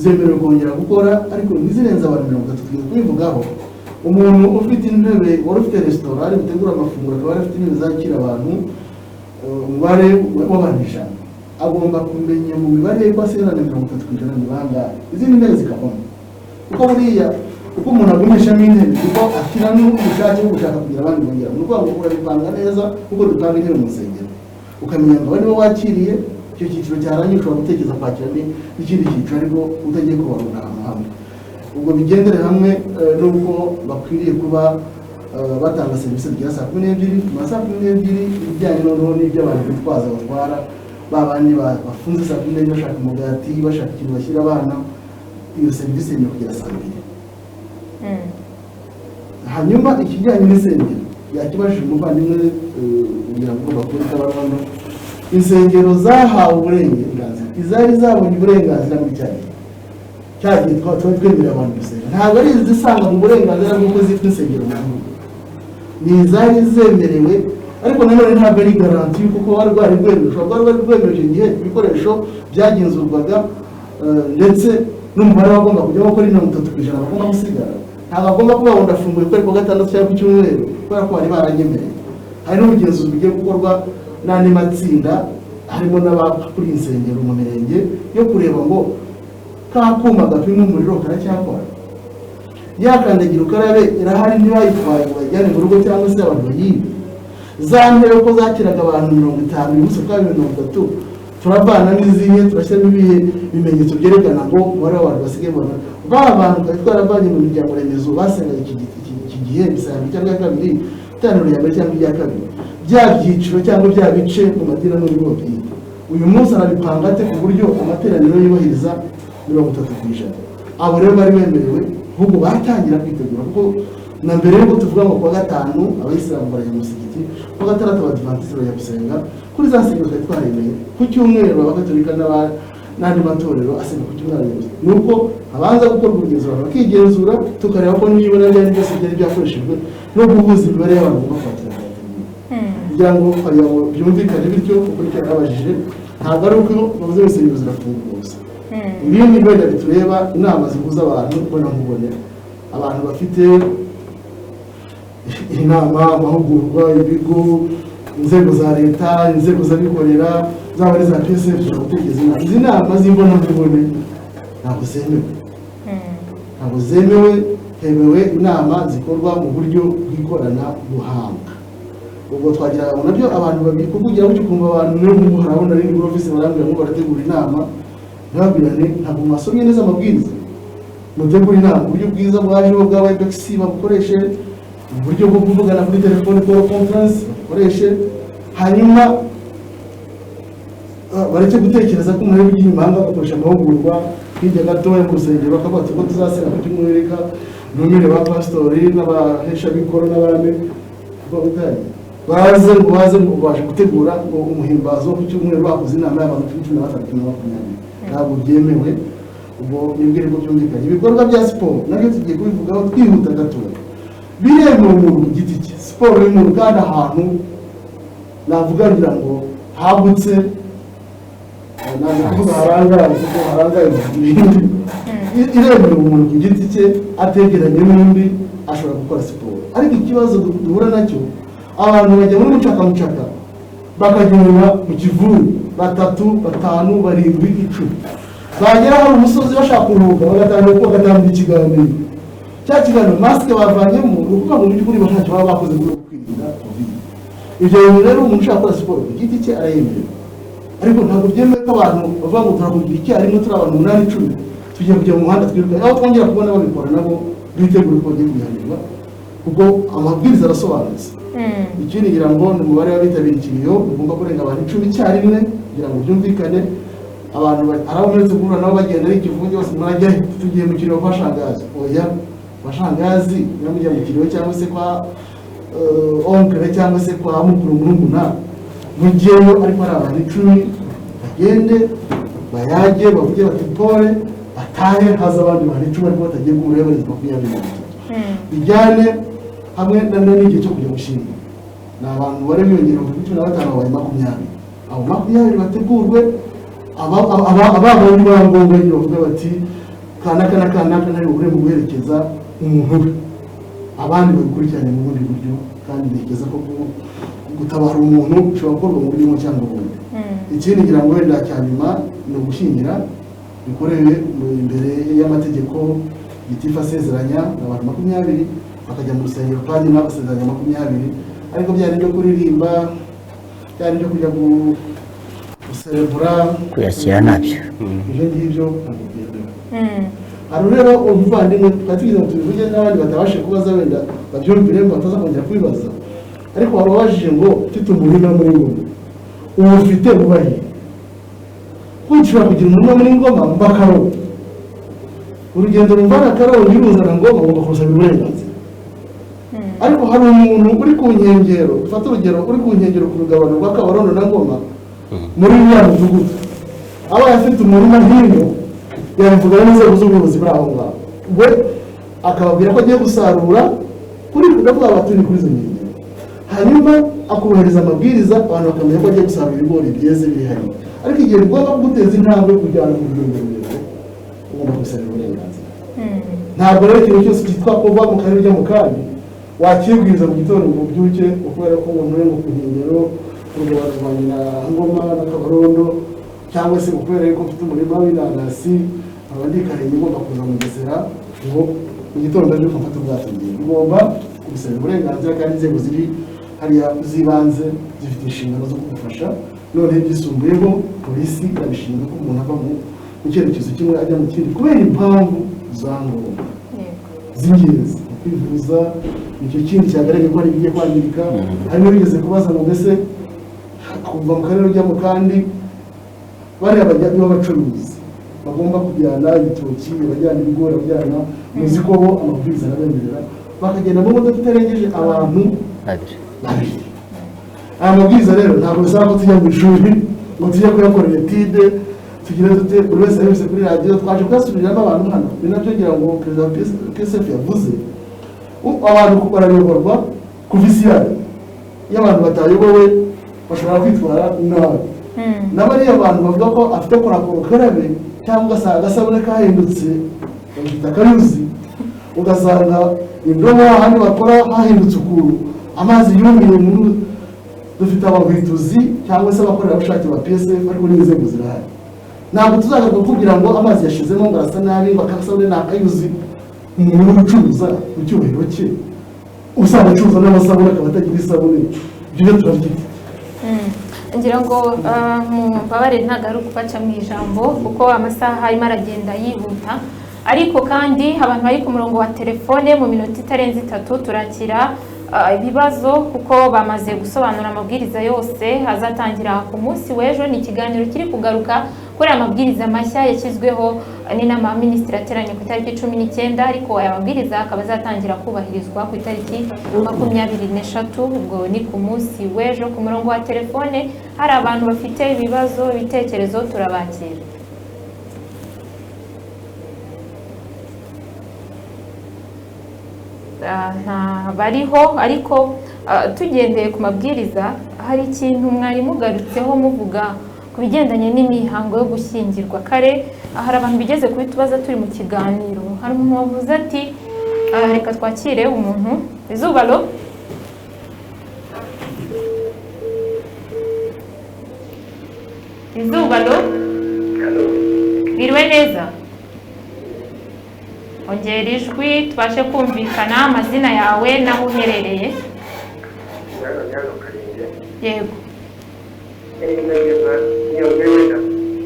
D: zemerewe kongera gukora ariko ntizirenze abantu 30. Tugiye kubivugaho umuntu ufite intebe wari ufite resitora ari gutegura amafunguro akaba afite intebe zakira abantu umubare w'abantu 5 agomba kumenya mu mibare ko asera na 30% ni bangahe izindi ntebe zikavamo, kuko buriya uko umuntu agumishamo intebe kuko ashyira n'ubushake bwo gushaka kugira abandi bongera mu rwego urabipanga neza kuko dutanga intebe mu nsengero ukamenya ngo niba wakiriye icyo cyiciro cyarangiye ushobora gutekereza kwakira n'ikindi cyiciro ariko utagiye kubarura ahantu hamwe. Ubwo bigendere hamwe n'uko bakwiriye kuba batanga serivisi zigera saa 12 mu masaha 12 ibijyanye noneho n'ibyo abantu bitwaza batwara babandi bafunze saa 12 bashaka umugati bashaka ikintu bashyira abana, iyo serivisi ni kugera saa 2. Hanyuma ikijyanye n'isengero yakibashije umuvandimwe kugira ngo bakore kabarwanda, insengero zahawe uburenganzira izari zabonye uburenganzira muri cyagiye twemerera abantu gusenga, ntabwo ari izisanga mu burenganzira bw'uko zifite insengero mu gihugu, ni izari zemerewe ariko nanone ntabwo ari garanti kuko wari rwari rwemeje rwemeje igihe ibikoresho byagenzurwaga ndetse n'umubare wagomba kujya gukora 30% bagomba gusigara, ntabwo agomba kuba wenda afunguye ku gatandatu cyangwa ku cyumweru kubera ko bari baranyemereye. Hari n'ubugenzuzi bugiye gukorwa n'andi matsinda harimo n'abakuri insengero mu mirenge yo kureba ngo kakuma gapima umuriro karacyakora, yakandagira ukarabe irahari ntibayitwaye ngo bajyane mu rugo cyangwa se abantu bayibe, za ntebe ko zakiraga abantu 50 umunsi kwa 30 turabana n'izihe turashyiramo ibihe bimenyetso byerekana ngo umubare w'abantu basigaye bona abantu twari twarabanye mu miryango remezo basenga iki gihe bisanga cyangwa kabiri itaniro ya mbere cyangwa iya kabiri bya byiciro cyangwa bya bice mu madini n'urugo bwite. Uyu munsi arabipanga ate ku buryo amateraniro yubahiriza 30%. Abo rero bari bemerewe ahubwo batangira kwitegura kuko na mbere yuko tuvuga ngo kuwa gatanu abayisilamu barajya mu musigiti, kuwa gatandatu abadivantisi bajya gusenga, kuri za nsengero twari twaremeye ku cyumweru abakatolika n'andi matorero asenga ku cyumweru. Nuko abanza gukorwa ubugenzura bakigenzura tukareba ko nibona byari byose byari byakoreshejwe no guhuza imibare y'abantu bafatira kugira ngo byumvikane bityo uko icyo nabajije ntabwo ari uko bavuze insengero zirafunguye gusa. Ibindi wenda bitureba inama zihuza abantu mbona nkubone abantu bafite inama amahugurwa ibigo inzego za leta inzego z'abikorera zaba ari za PSF gutekereza izi nama z'imbona nkubone ntabwo zemewe, ntabwo zemewe. Hemewe inama zikorwa mu buryo bw'ikoranabuhanga. Ubwo twagira nabyo abantu babiri kugira ngo ukumva abantu n'ubu harabona ari muri office barambira ngo barategura inama ntabirane ntabwo masomye neza amabwiriza mutegura inama uburyo bwiza bwaje bwa Webex babukoreshe, uburyo bwo kuvugana kuri telefone call conference bakoreshe, hanyuma bareke gutekereza ko umuntu w'igihe impanga bakoresha amahugurwa hirya gatoya mu rusengero bakabati ko tuzasenga ku cyumwereka numire ba pastori n'abahesha bikoro n'abami bagutari baze ngo baje gutegura ngo umuhimbazo ku cyumweru bakoze inama y'abantu 13 na 20. Ntabwo byemewe. Ubwo nibwire ko byumvikanye ibikorwa bya siporo nabyo tugiye kubivugaho twihuta gatoya. Biremewe umuntu ku giti cye, siporo y'umuntu kandi ahantu navuganira ngo hagutse ntabwo harangaye iremewe umuntu ku giti cye ategeranye n'undi ashobora gukora siporo. Ariko ikibazo duhura nacyo abantu bajya muri mucaka bakagendera mu kivuri 3, 5, 7, 10 bagera hari umusozi bashaka kuruhuka bagatanga ikiganiro cya kiganiro masike bavanyemo ukuvuga ngo by'ukuri ntacyo baba bakoze kuri kwirinda covid. Ibyo rero umuntu ushaka gukora siporo ku giti cye arayemerewe, ariko ntabwo byemewe ko abantu bavuga ngo turakugira icyarimwe turi abantu 8-10 tugiye kujya mu muhanda twiruka aho twongera kubona babikora nabo bitegura ko bagiye kubihanirwa kuko amabwiriza arasobanutse. Ikindi ngira ngo ni umubare w'abitabiriye ikiriyo ugomba kurenga abantu 10 icyarimwe kugira ngo byumvikane. abantu arabonetse guhura nabo bagenda ari ikivunge bose murajya tugiye mu kiriro kwa shangazi oya kwa shangazi mujya mu kiriro cyangwa se kwa onkere cyangwa se kwa mukuru murumuna mugiyeyo ariko ari abantu 10 bagende bayage bavuge bati pole batahe haza abandi bantu 10 ariko batagiye guhura bari 20 bijyane hamwe n'igihe cyo kujya gushinga ni abantu bari biyongera ku 15 babaye 20 abo 20 bategurwe ababonye bangombwa nyine bavuga bati kanaka ntari bubure mu guherekeza umuntu we abandi babikurikirane mu bundi buryo kandi ntekereza ko gutabara umuntu ushobora gukorwa mu buryo bumwe cyangwa ubundi ikindi ngira ngo wenda cyanyuma ni ugushingira bikorewe imbere y'amategeko gitifu asezeranya abantu 20 bakajya mu rusengero kandi n'abasezeranya 20 ariko byari byo kuririmba byari byo kujya guserebura
A: kuyakira nabyo
D: ibyo ngibyo hari rero umuvandimwe twatugize tubivuge n'abandi batabashe kubaza wenda babyumvire ngo bataza kongera kubibaza ariko wababajije ngo mfite umurima muri ngoma ubu ufite mubahe kugira kugira umurima muri ngoma mbakaro urugendo rumvana karabo yiruzana ngoma ngo bakusanya uburenganzira ariko hari umuntu uri ku nkengero ufata urugero uri ku nkengero ku rugabano rw'akabarondo na ngoma muri ya mudugudu aba afite umurima hino yabivugana n'inzego z'ubuyobozi buri aho ngaho we akababwira ko agiye gusarura kuri kudavuga abaturi kuri izo nkengero hanyuma akubahiriza amabwiriza abantu bakamenya ko agiye gusarura ibigori byeze biri hariya ariko igihe ugomba guteza intambwe kujyana mu rugendo rurerure ugomba kubisabira uburenganzira ntabwo rero ikintu cyose cyitwa kuva mu karere ujya mu kandi wakibwiriza mu gitondo ngo ubyuke kubera ko umuntu uri ku nkengero urwanya na ngoma n'akabarondo cyangwa se kubera ko ufite umurima w'inanasi abandi karenge ugomba kuza mu Bugesera ngo mu gitondo cyo gufata ubwato ugomba kubisabira uburenganzira kandi inzego ziri hariya z'ibanze zifite inshingano zo kugufasha none byisumbuyeho polisi irabishinzwe ko umuntu ava mu cyerekezo kimwe ajya mu kindi kubera impamvu za ngombwa z'ingenzi kwivuza nicyo kindi cyagaragaye ko ari bigiye kwangirika harimo bigeze kubaza ngo mbese kuva mu karere ujya mu kandi bariya bajya b'abacuruzi bagomba kujyana ibitoki bajyana ibigori bajyana muzi ko bo amabwiriza arabemerera bakagenda mu modoka itarengeje abantu 2 aya mabwiriza rero ntabwo bisaba ko tujya mu ishuri ngo tujye kuyakorera etide tugire dute buri wese yose kuri radiyo twaje kuyasubiriramo abantu hano ni nabyo ngira ngo perezida wa PSF yavuze abantu barayoborwa kuva isi yari iyo abantu batayobowe bashobora kwitwara nabi n'abariya abantu bavuga ko afite korakoro karabe cyangwa se agasabune kahindutse bagita akayuzi ugasanga indobo ahandi bakora hahindutse ukuntu amazi yumiye muri dufite abahwituzi cyangwa se abakorerabushake ba PSF ariko n'inzego zirahari ntabwo tuzagaruka kugira ngo amazi yashizemo ngo arasa nabi bakasabune n'akayuzi umuntu ucuruza mu cyubahiro cye usanga acuruza n'amasabune akaba atagira isabune ibyo turabifite
B: ngira ngo mbabarire ntagaruka upaca mu ijambo kuko amasaha arimo aragenda yihuta ariko kandi abantu bari ku murongo wa telefone mu minota itarenze 3 turakira ibibazo kuko bamaze gusobanura amabwiriza yose azatangira ku munsi w'ejo ni ikiganiro kiri kugaruka kuri amabwiriza mashya yashyizweho n'inama y'aminisitiri yateranye ku itariki 19 ariko aya mabwiriza akaba azatangira kubahirizwa ku itariki 23 ubwo ni ku munsi w'ejo ku murongo wa telefone hari abantu bafite ibibazo ibitekerezo turabakira bariho ariko tugendeye ku mabwiriza hari ikintu mwari mugarutseho muvuga ku bigendanye n'imihango yo gushyingirwa kare hari abantu bigeze kubitubaza turi mu kiganiro hari umuntu wavuze ati reka twakire umuntu izuba ro biriwe neza ongera ijwi tubashe kumvikana amazina yawe n'aho uherereye yego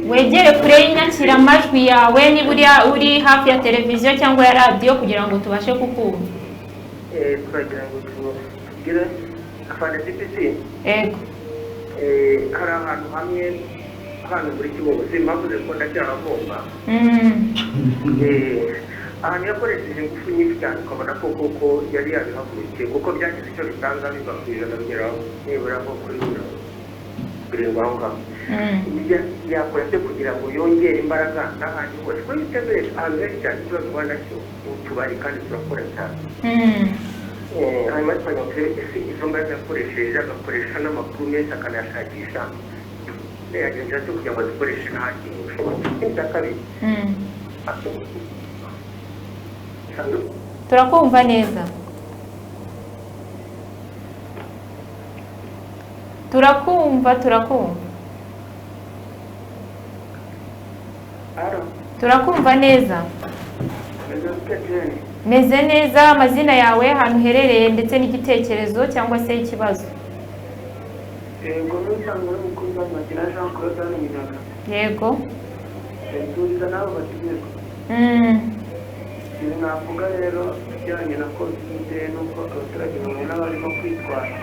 B: wegere kure y'inyakiramajwi yawe niba uri hafi ya televiziyo cyangwa ya radiyo kugira ngo tubashe kukumva
F: turagira ngo tugire afande DPC
B: yego
F: hari ahantu hamwe hano muri Kibogozi mpavuze ko ndacyahagomba ahantu yakoresheje ingufu nyinshi cyane ukabona ko koko yari yabihagurukiye kuko byagize icyo bitanga biva ku ijana bigeraho nibura nko kuri birindwi aho ngaho yakora se kugira ngo yongere imbaraga n'ahantu hose kuko yiteguye ahantu henshi cyane ikibazo ubona nacyo utubari kandi turakora cyane hanyuma twanyuze ese izo mbaraga yakoresheje agakoresha n'amakuru menshi akanayashakisha yagenza cyo kugira ngo azikoreshe n'ahandi bushoboka icya kabiri
B: turakumva neza turakumva neza meze neza amazina yawe ahantu uherereye ndetse n'igitekerezo cyangwa se ikibazo
F: yego n'usanzwe n'umukunzi w'amagina Jean Claude Minaga
B: yego
F: turiza nabo bategeko navuga rero bijyanye na covid n'uko abaturage babona barimo kwitwara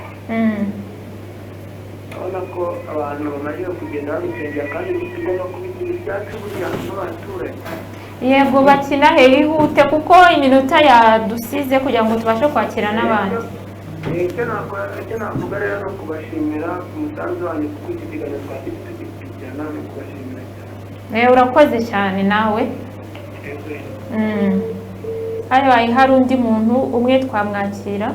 F: urabona ko abantu bamaze kugenda babisengera kandi tugomba kubigira ibyacu burya n'abaturage
B: yego bakina hihute kuko iminota yadusize kugira ngo tubashe kwakira n'abandi
F: icyo navuga rero no kubashimira umusanzu wanyu kuko iki kiganiro twari tugikurikirana no kubashimira cyane
B: urakoze cyane nawe hari undi muntu umwe twamwakira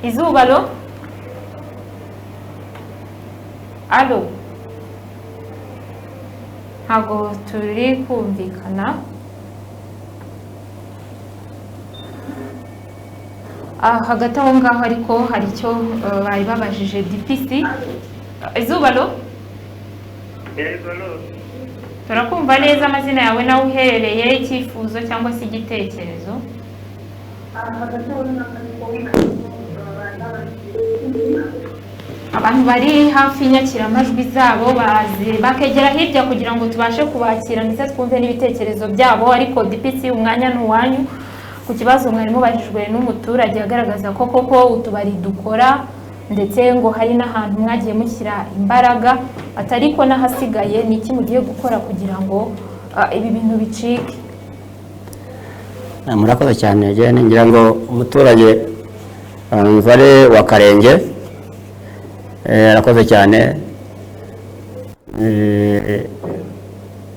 B: Izuba alo ntabwo turi kumvikana hagati aho ngaho ariko hari icyo bari babajije DPC Izuba turakumva neza amazina yawe nawe uherereye icyifuzo cyangwa se igitekerezo abantu bari hafi y'inyakiramajwi zabo bakegera hirya kugira ngo tubashe kubakira ndetse twumve n'ibitekerezo byabo ariko DPC umwanya ni uwanyu ku kibazo mwari mubajijwe n'umuturage agaragaza ko koko utubari dukora ndetse ngo hari n'ahantu mwagiye mushyira imbaraga atari ko n'ahasigaye ni iki mugiye gukora kugira ngo ibi bintu bicike
A: murakoze cyane ngira ngo umuturage Mvare wa Karenge arakoze cyane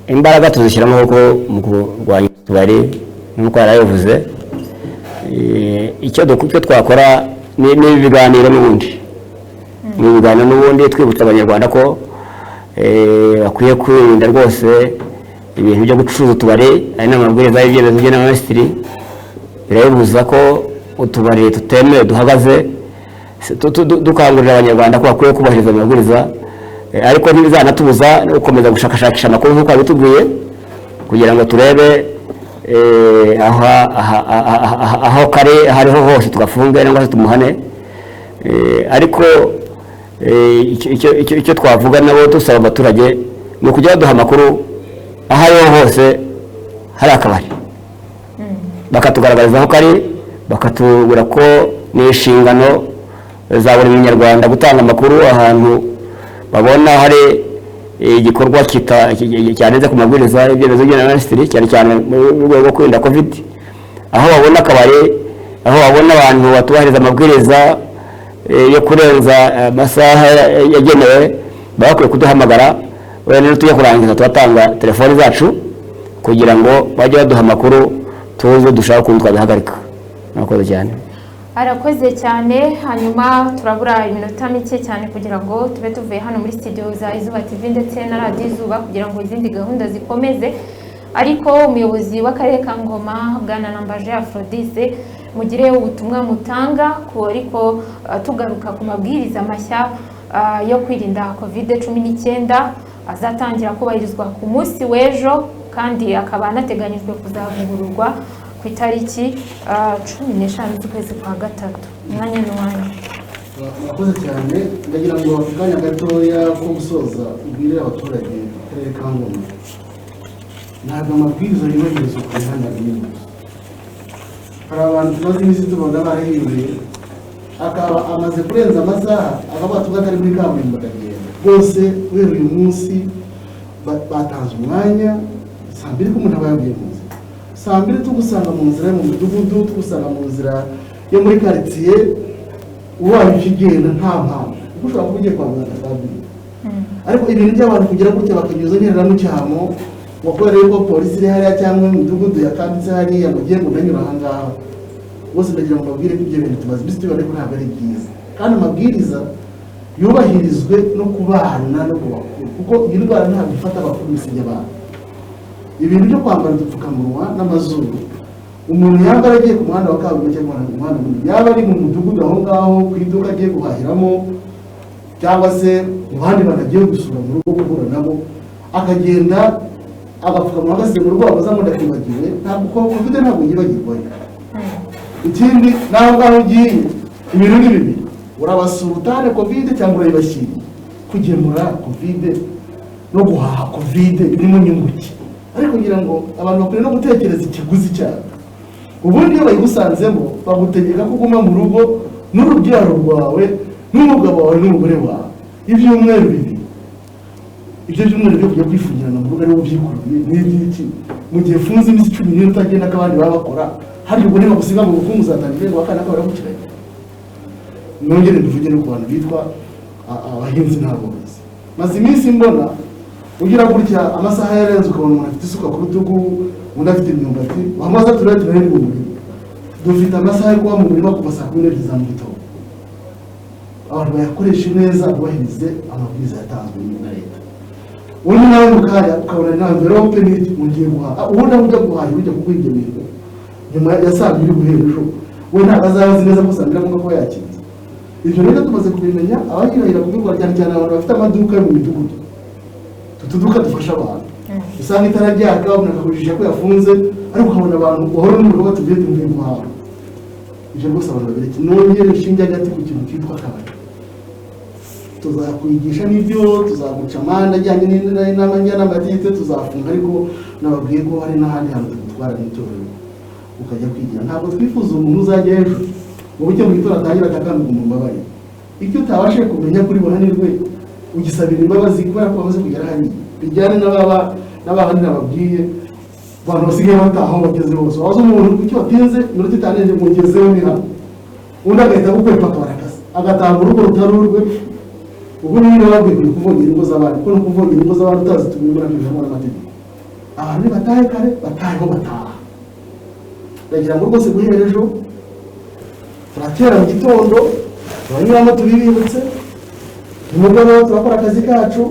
A: imbaraga tuzishyiramo kuko mu kurwanya utubari nk'uko yarabivuze icyo twakora ni ibiganiro n'ubundi twibutsa abanyarwanda ko bakwiye kwirinda rwose ibintu byo gucuruza utubari ari n'amabwiriza y'ibyemezo bya minisitiri birabibuza ko utubari tutemewe duhagaze dukangurira abanyarwanda ko bakwiye kubahiriza amabwiriza ariko ntibizanatubuza no gukomeza gushakashakisha amakuru nk'uko babitubwiye kugira ngo turebe aho kare hariho hose tugafunge cyangwa se tumuhane ariko icyo twavuga nabo dusaba abaturage ni ukujya baduha amakuru aho ariho hose hari akabari bakatugaragariza aho kari bakatubwira ko ni inshingano za buri munyarwanda gutanga amakuru ahantu babona hari igikorwa cyaneze ku mabwiriza y'ibyemezo bya minisitiri cyane cyane mu rwego rwo kwirinda covid aho babona akabari aho babona abantu batubahiriza amabwiriza yo kurenza amasaha yagenewe bakwiye kuduhamagara wenda tujya kurangiza tubatanga telefoni zacu kugira ngo bajye baduha amakuru tuze dushaka ukuntu twabihagarika murakoze cyane
B: arakoze cyane hanyuma turabura iminota mike cyane kugira ngo tube tuvuye hano muri studio za Izuba TV ndetse na Radio Izuba kugira ngo izindi gahunda zikomeze ariko umuyobozi w'akarere ka Ngoma Bwana NAMBAJE Aphorodise mugire ubutumwa mutanga ko ariko tugaruka ku mabwiriza mashya yo kwirinda COVID-19 azatangira kubahirizwa ku munsi w'ejo kandi akaba anateganyijwe kuzavugururwa ku itariki 15 z'ukwezi kwa gatatu umwanya n'umwanya
D: murakoze cyane ndagira ngo akanya gatoya ko gusoza ubwire abaturage akarere ka Ngoma ntabwo amabwiriza yubahirizwa ku mihanda minini hari abantu tumaze iminsi tubona barahinduye akaba amaze kurenza amasaha akaba tuvuga ari muri kaburimbo akagenda bose kubera uyu munsi batanze umwanya saa 2 ko umuntu aba yagiye mu nzira saa 2 tugusanga mu nzira yo mu mudugudu tugusanga mu nzira yo muri quartier uwaje ukigenda nta mpamvu kuko ushobora kuba ugiye kwa muganga saa 2 ariko ibintu by'abantu kugira gutya bakanyuza nyerera mu cyamo wakora yuko polisi iri hariya cyangwa mu mudugudu yakambitse hariya mu gihe ngo nanyura aha ngaha bose ndagira ngo babwire ko ibyo bintu tumaze iminsi tubona ko ntabwo ari byiza kandi amabwiriza yubahirizwe no kubana no kubakuru kuko iyi ndwara ntabwo ifata abakuru bisibye abantu ibintu byo kwambara udupfukamunwa n'amazuru umuntu yambara agiye ku muhanda wa kaburimbo cyangwa mu muhanda munini yaba ari mu mudugudu aho ngaho ku iduka agiye guhahiramo cyangwa se mu bandi bantu agiye gusura mu rugo guhura nabo akagenda agapfukamunwa agasize mu rugo wabuza ngo ndakibagiwe ntabwo covid ntabwo yibagirwa ikindi naho ngaho ugiye ibintu ni bibiri urabasura utane covid cyangwa urayibashyiriye kugemura covid no guhaha covid birimo nyunguki ariko ngira ngo abantu bakwiye no gutekereza ikiguzi cyabo ubundi iyo bayigusanzemo bagutegeka ko uguma mu rugo n'urubyaro rwawe n'umugabo wawe n'umugore wawe ibyumweru bibiri ibyo byumweru byo kujya kwifungirana mu rugo ariwo byikuruye n'ibyiki mu gihe funze iminsi 10 utagenda akabandi baba bakora hari ubwo niba gusiga mu bukungu uzatangire ngo akana kabara gukiranye nongere tuvuge no ku bantu bitwa abahinzi n'aborozi maze iminsi mbona ugira gutya amasaha yarenze ukabona umuntu afite isuka ku rutugu undi afite imyumbati wamaze turere mu murima dufite amasaha yo kuba mu murima kuva saa 12 za mu gitondo abantu bayakoresha neza bubahirize amabwiriza yatanzwe na leta undi nawe mukaya ukabona na envelope ugiye guhaha ubundi aho ujya guhaha ujya kuguha ibyo bintu nyuma ya saa 2 guhera ejo we ntabwo azazi neza ko saa 2 agomba kuba yakinze ibyo rero tumaze kubimenya abahirahira kubikora cyane cyane abantu bafite amaduka yo mu midugudu tutuduka dufasha abantu usanga itara ryaka umuntu akakujije ko yafunze ariko ukabona abantu bahora n'umuriro batubwiye tumvuye guhaha ibyo rwose abantu babireke nongere ushinge hagati ku kintu cyitwa akabari tuzakwigisha n'ibyo tuzaguca amande ajyanye n'inama njyanama tuzafunga ariko nababwiye ko hari n'ahandi hantu tugutwara n'itorero ukajya kwigira ntabwo twifuza umuntu uzajya hejuru mu buryo mu gitondo atangira akakanduka mu mbabaye icyo utabashije kumenya kuri buhanirwe ugisabira imbabazi kubera ko bamaze kugera hariya bijyane n'abandi nababwiye abantu basigaye bataha aho bageze hose waza umuntu kuki watinze iminota itarenze mugezeho ni hano undi agahita gukwepa akabarakasa agataha mu rugo rutari urwe ubu niba babwiye kuvogera ingo z'abandi kuko no kuvogera ingo z'abandi utazitumye muri akijamo n'amategeko abantu batahe kare bataheho bataha ndagira ngo rwose guhera ejo turatera mu gitondo turanyuramo tubibibutse umugabo turakora akazi kacu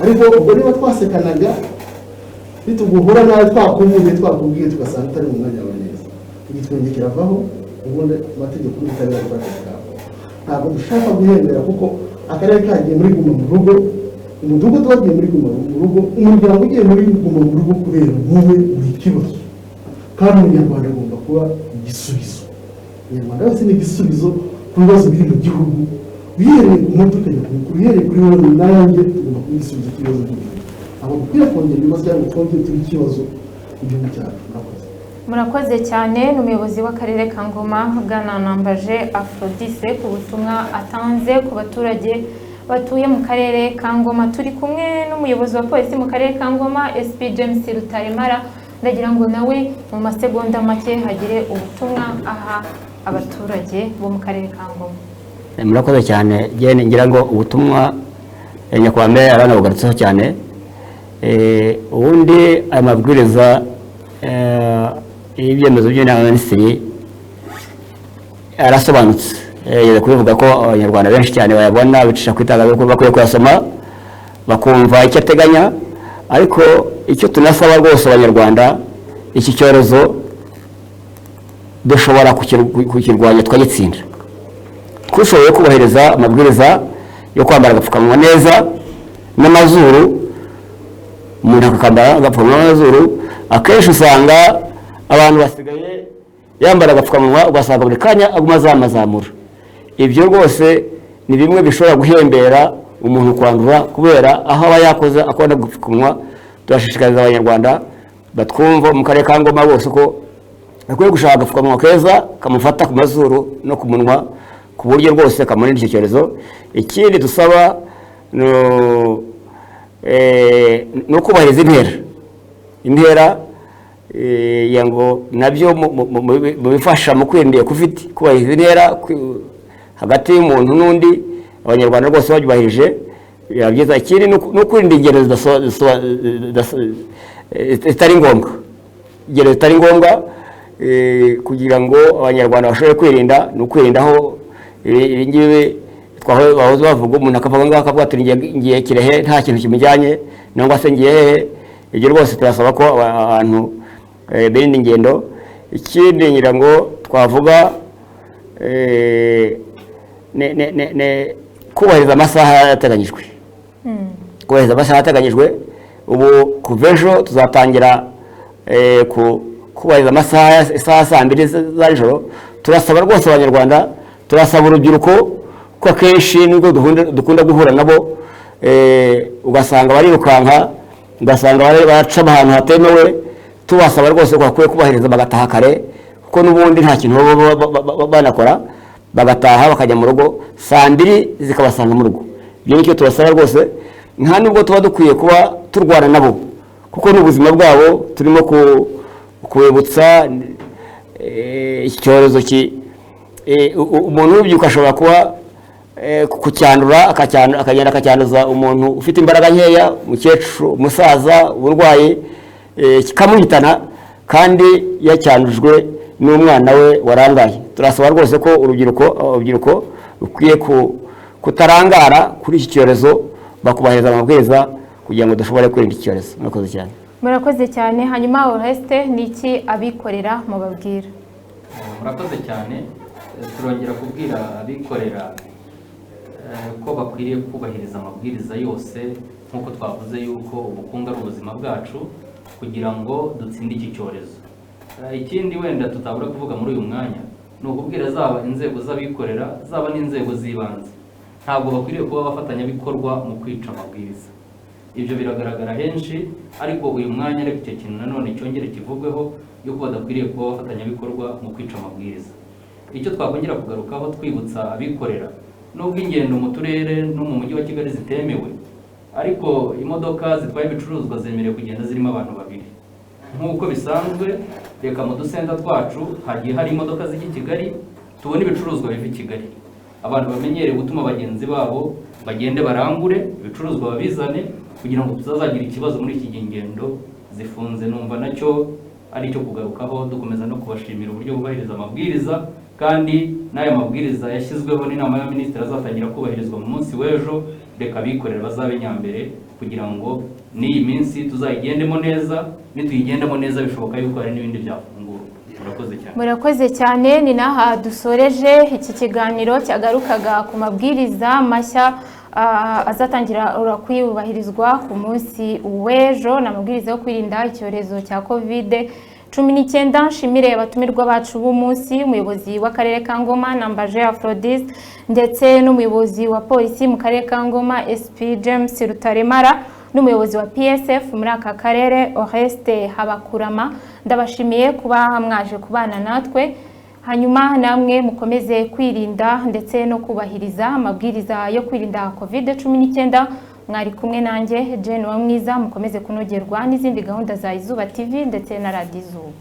D: ariko ubwo niba twasekanaga nituguhura nawe twakubwiye tugasanga utari mu mwanya wawe neza igitwenge kiravaho ubundi amategeko n'ubutabera gukora akazi kabo ntabwo dushaka guhembera kuko akarere kagiye muri guma mu rugo umudugudu wagiye muri guma mu rugo umuryango ugiye muri guma mu rugo kubera wowe uri ikibazo kandi umunyarwanda agomba kuba igisubizo umunyarwanda wese ni igisubizo ku bibazo biri mu gihugu uhereye ku muntu ukajya ku mukuru uhereye kuri wowe nanjye tugomba kuba igisubizo cy'ibibazo by'igihugu abo dukwiye kongera ibibazo cyangwa twongere turi ikibazo mu gihugu cyacu
B: murakoze cyane n'umuyobozi w'akarere ka Ngoma Bwana NAMBAJE Aphorodise ku butumwa atanze ku baturage batuye mu karere ka Ngoma turi kumwe n'umuyobozi wa polisi mu karere ka Ngoma SP James RUTAREMARA ndagira ngo nawe mu masegonda make hagire ubutumwa aha abaturage bo mu karere ka Ngoma.
A: Murakoze cyane gene ngira ngo ubutumwa nyakwame abana bugarutseho cyane ubundi aya mabwiriza ibyemezo by'inama minisitiri arasobanutse yeze kubivuga ko abanyarwanda benshi cyane bayabona bicisha ku itangazamakuru bakwiye kuyasoma bakumva icyo ateganya ariko icyo tunasaba rwose abanyarwanda iki cyorezo dushobora kukirwanya twagitsinda kushoboye kubahiriza amabwiriza yo kwambara agapfukamunwa neza n'amazuru umuntu akambara agapfukamunwa n'amazuru akenshi usanga abantu basigaye yambara agapfukamunwa ugasanga buri kanya aguma azamazamura ibyo rwose ni bimwe bishobora guhembera umuntu kwandura kubera aho aba yakoze akunda gupfukamunwa turashishikariza abanyarwanda batwumva mu karere ka Ngoma bose ko akwiye gushaka agapfukamunwa keza kamufata ku mazuru no ku munwa ku buryo rwose kamurinda icyo cyorezo. Ikindi dusaba no kubahiriza intera yango nabyo mu bifasha mu kwirinda covid, kubahiriza intera hagati y'umuntu n'undi, abanyarwanda rwose babyubahirije byiza. Ikindi no kwirinda ingero zitari ngombwa, ingero zitari ngombwa kugira ngo abanyarwanda bashobore kwirinda, no kwirindaho ibingibi twahoze bavuga, umuntu akavuga ngo akavuga ati ngiye Kirehe nta kintu kimujyanye, nangwa se ngiye hehe. Ibyo rwose turasaba ko abantu birinda ingendo. Ikindi ngira ngo twavuga kubahiriza amasaha yateganyijwe, kubahiriza amasaha yateganyijwe. Ubu kuva ejo tuzatangira kubahiriza amasaha isaha 2 z'ijoro. Turasaba rwose abanyarwanda, turasaba urubyiruko ko akenshi nubwo dukunda guhura nabo ugasanga barirukanka, ugasanga baraca ahantu hatemewe. Tubasaba rwose ko bakwiye kubahiriza bagataha kare, kuko n'ubundi nta kintu banakora, bagataha bakajya mu rugo saa 2 zikabasanga mu rugo. Ibyo nicyo tubasaba rwose, nta nubwo tuba dukwiye kuba turwana nabo, kuko n'ubuzima bwabo turimo kubibutsa. Iki cyorezo umuntu w'ubyuka ashobora kuba kucyandura, akagenda akacyanduza umuntu ufite imbaraga nkeya, umukecuru, umusaza, uburwayi, kikamuhitana kandi yacyandujwe n'umwana we warangaye. Turasaba rwose ko urubyiruko rukwiye kutarangara kuri iki cyorezo, bakubahiriza amabwiriza kugira ngo dushobore kwirinda iki cyorezo. Murakoze cyane.
B: Murakoze cyane. Hanyuma Oreste, niki abikorera mubabwira?
C: Murakoze cyane. Turongera kubwira abikorera ko bakwiriye kubahiriza amabwiriza yose, nk'uko twavuze yuko ubukungu ari ubuzima bwacu, kugira ngo dutsinde iki cyorezo. Ikindi wenda tutabura kuvuga muri uyu mwanya ni ukubwira zaba inzego z'abikorera, zaba n'inzego z'ibanze, ntabwo bakwiriye kuba abafatanyabikorwa mu kwica amabwiriza. Ibyo biragaragara henshi, ariko uyu mwanya ariko icyo kintu nanone cyongere kivugweho yuko badakwiriye kuba abafatanyabikorwa mu kwica amabwiriza. Icyo twakongera kugarukaho twibutsa abikorera, nubwo ingendo mu turere no mu mujyi wa Kigali zitemewe, ariko imodoka zitwaye ibicuruzwa zemerewe kugenda zirimo abantu 2. Nk'uko bisanzwe, reka mu dusenda twacu hagiye hari imodoka zijya i Kigali, tubona ibicuruzwa biva i Kigali. Abantu bamenyere gutuma bagenzi babo bagende barangure ibicuruzwa babizane, kugira ngo tuzazagira ikibazo muri iki ngendo zifunze. Numva nacyo ari cyo kugarukaho, dukomeza no kubashimira uburyo bubahiriza amabwiriza, kandi n'aya mabwiriza yashyizweho n'inama y'abaminisitiri azatangira kubahirizwa mu munsi w'ejo. Reka abikorera bazabe nyambere kugira ngo n'iyi minsi tuzayigendemo neza. Nituyigendemo neza bishoboka yuko hari n'ibindi byafungura. Murakoze cyane.
B: Murakoze cyane. Ni naha dusoreje iki kiganiro cyagarukaga ku mabwiriza mashya azatangira kwiyubahirizwa ku munsi w'ejo, n'amabwiriza yo kwirinda icyorezo cya COVID-19. Nshimire abatumirwa bacu b'umunsi, umuyobozi w'akarere ka Ngoma NAMBAJE Aphorodise, ndetse n'umuyobozi wa polisi mu karere ka Ngoma SP James RUTAREMARA, n'umuyobozi wa PSF muri aka karere Oreste HAMBAKURAMA. Ndabashimiye kuba mwaje kubana natwe. Hanyuma namwe mukomeze kwirinda ndetse no kubahiriza amabwiriza yo kwirinda COVID-19. Mwari kumwe nanjye Jane Wamwiza. Mukomeze kunogerwa n'izindi gahunda za Izuba TV ndetse na Radio Izuba.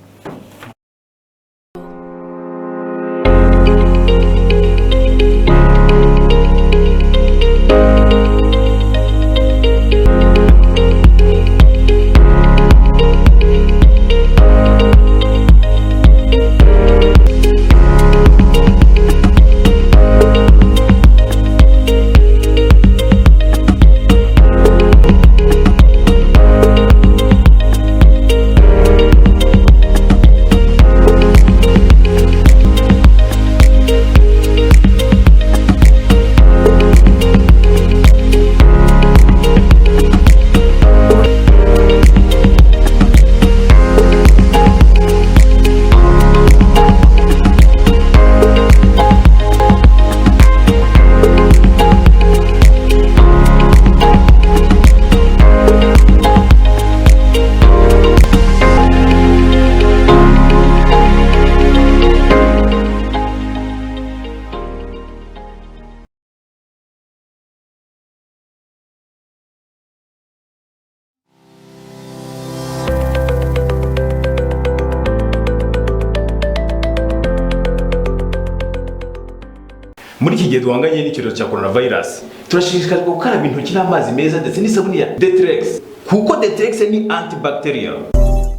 G: muri iki gihe duhanganye n'icyorezo cya coronavirus turashishikarizwa gukaraba intoki n'amazi meza ndetse n'isabune ya Deterex kuko Deterex ni antibacterial.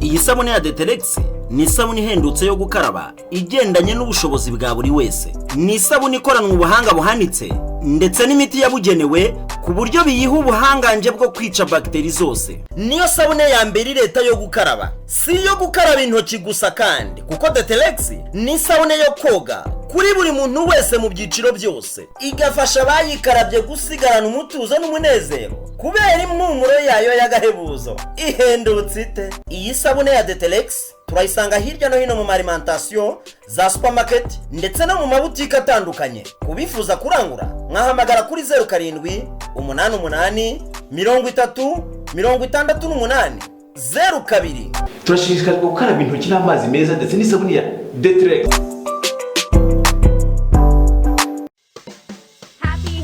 H: Iyi sabune ya Deterex ni isabune ihendutse yo gukaraba igendanye n'ubushobozi bwa buri wese. Ni isabune ikoranwe ubuhanga buhanitse ndetse n'imiti yabugenewe ku buryo biyiha ubuhanganje bwo kwica bakteri zose. Niyo sabune ya mbere leta yo gukaraba, si yo gukaraba intoki gusa kandi kuko Deterex ni isabune yo koga kuri buri muntu wese mu byiciro byose, igafasha abayikarabye gusigarana umutuzo n'umunezero kubera impumuro yayo y'agahebuzo ihendutse ite. Iyi sabune ya Deterex turayisanga hirya no hino mu alimentation za supermarket ndetse no mu mabutike atandukanye. Kubifuza kurangura mwahamagara kuri 07 88 30 68 02.
G: Turashishikarizwa gukaraba intoki n'amazi meza ndetse n'isabune ya Deterex.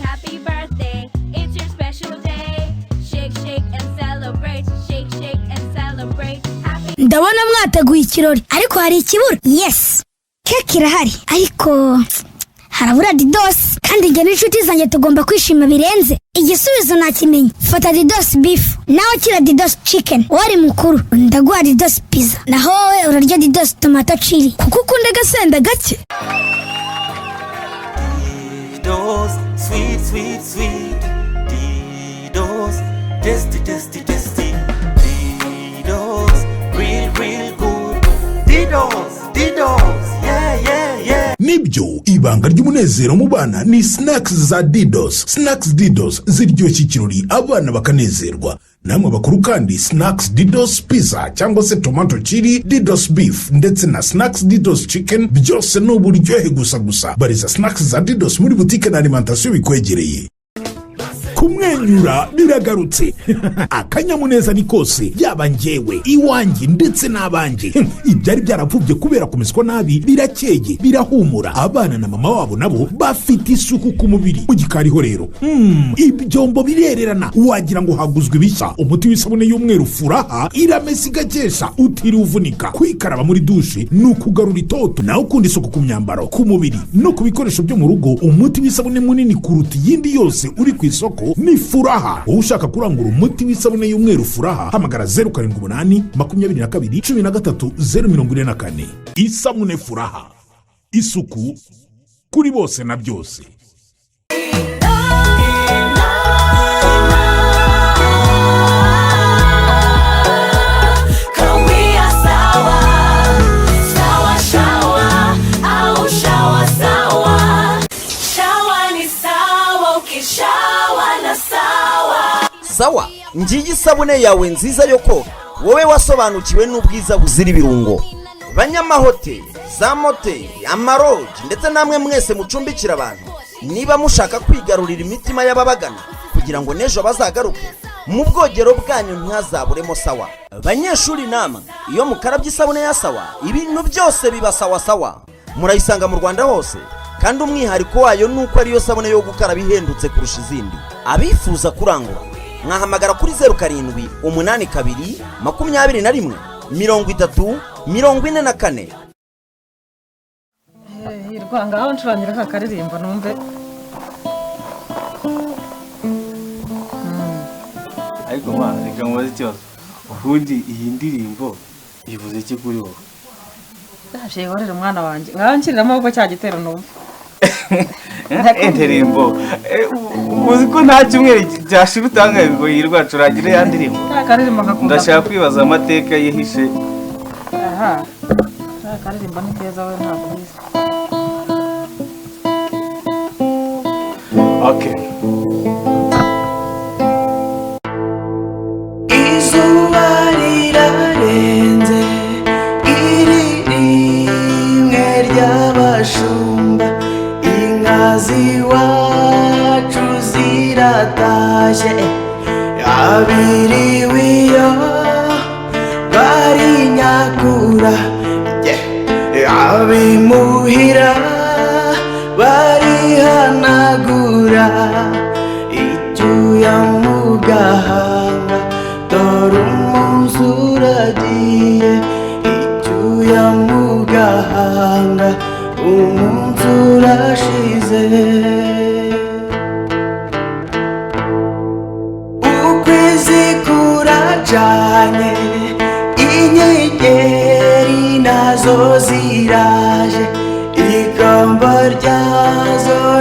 I: Happy birthday, it's your special day. Shake, shake and celebrate. Shake, shake and celebrate.
J: Ndabona mwateguye ikirori ariko hari ikibura. Yes, keke irahari ariko harabura didos kandi njye n'inshuti zanjye tugomba kwishima birenze. Igisubizo nakimenye. Fata didos beef nawe kira didos chicken. Wari mukuru ndaguha didos pizza naho wowe urarya didos tomato chili kuko ukunda gasenda gake.
K: Didos, sweet, sweet, sweet. Didos, tasty, tasty, tasty. Didos, real, real good. Didos, yeah.
L: Nibyo ibanga ry'umunezero mu bana ni snacks za Didos. Snacks Didos ziryoshya ikirori abana bakanezerwa. Namwe bakuru kandi snacks Didos pizza cyangwa se tomato chili, Didos beef ndetse na snacks Didos chicken byose no buryohe gusa. Bariza snacks za Didos muri boutique na alimentation bikwegereye. Kumwenyura biragarutse. Akanyamuneza ni kose yaba njyewe iwanjye ndetse n'abanje. Ibyari byarapfubye kubera kumeswa nabi birakeye birahumura. Abana na mama wabo nabo bafite isuku ku mubiri. Ugikariho rero ibyombo birererana wagira ngo haguzwe ibishya. Umuti w'isabune y'umweru Furaha iramesa igakesha utiri uvunika. Kwikaraba muri dushe nukugarura itoto nawe ukunda isuku ku myambaro ku mubiri no ku bikoresho byo mu rugo. Umuti w'isabune munini kuruta yindi yose uri ku isoko ni Furaha. Ushaka kurangura umuti w'isabune y'umweru Furaha hamagara 078 22 13 044. Isabune Furaha, isuku kuri bose na byose.
H: Sawa, ngiyi isabune yawe nziza yo koga, wowe wasobanukiwe n'ubwiza buzira ibirungo. Banyamahoteli, za moteli, amaroji ndetse namwe mwese mucumbikira abantu, niba mushaka kwigarurira imitima y'ababagana kugira ngo nejo bazagaruke mu bwogero bwanyu ntazaburemo Sawa. Banyeshuri namwe iyo mukarabye isabune ya Sawa ibintu byose biba sawa. Murayisanga mu Rwanda hose kandi umwihariko wayo nuko ariyo sabune yo gukaraba ihendutse kurusha izindi. Abifuza kurangura mwahamagara kuri 07 82 21 30 44.
M: Hirwanga aho ncurangira ka karirimbo numve.
N: Ariko mwana reka mubaze ikibazo. Ubundi iyi ndirimbo ivuze iki kuri wowe?
M: Ndashye gorera umwana wanje. Ngankiramo ubwo cya gitero numve.
N: Indirimbo uzi ko nta cyumweru cyashira utangaye ngo yirwa curagire ya ndirimbo.
M: Karirimbo ngakunda.
N: Ndashaka kwibaza amateka yihishe.
M: Aha. Karirimbo ni keza we ntabwo bizi.
N: Okay.
K: Izuba rirarenze rimwe ry'abashumba inka z'iwacu ziratashye abiriwe iyo bari nyakura abimuhira barihanagura icyuya mu gahanga dore umunsi uragiye icyuya mu gahanga umunsi urashize.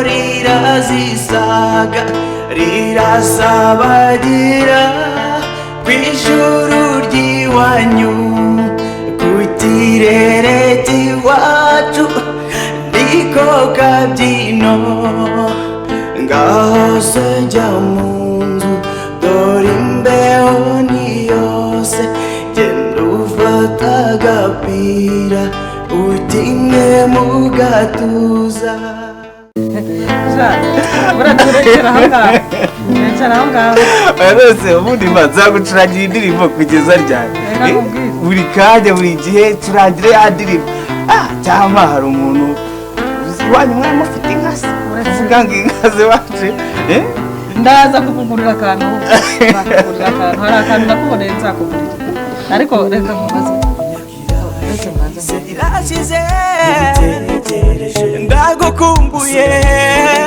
K: rirazisaga rirasabagira kw'ijuru ry'iwanyu ku kirere cy'iwacu niko kabyino ngaho se jya mu nzu dore imbeho ni yose genda ufata agapira utinye mu gatuza
M: Urekera aho ngaho urekera aho ngaho
N: rwose ubundi nzagucurangira indirimbo kugeza ryari buri kanya buri gihe turangire ya ndirimbo cyangwa hari umuntu iwanyu mwari mufite inka se uravuga ngo inka ze waje
M: ndaza kukugurira akantu hari akantu ndakuboneye nzakugurira ariko reka nkubaze
K: ndagukumbuye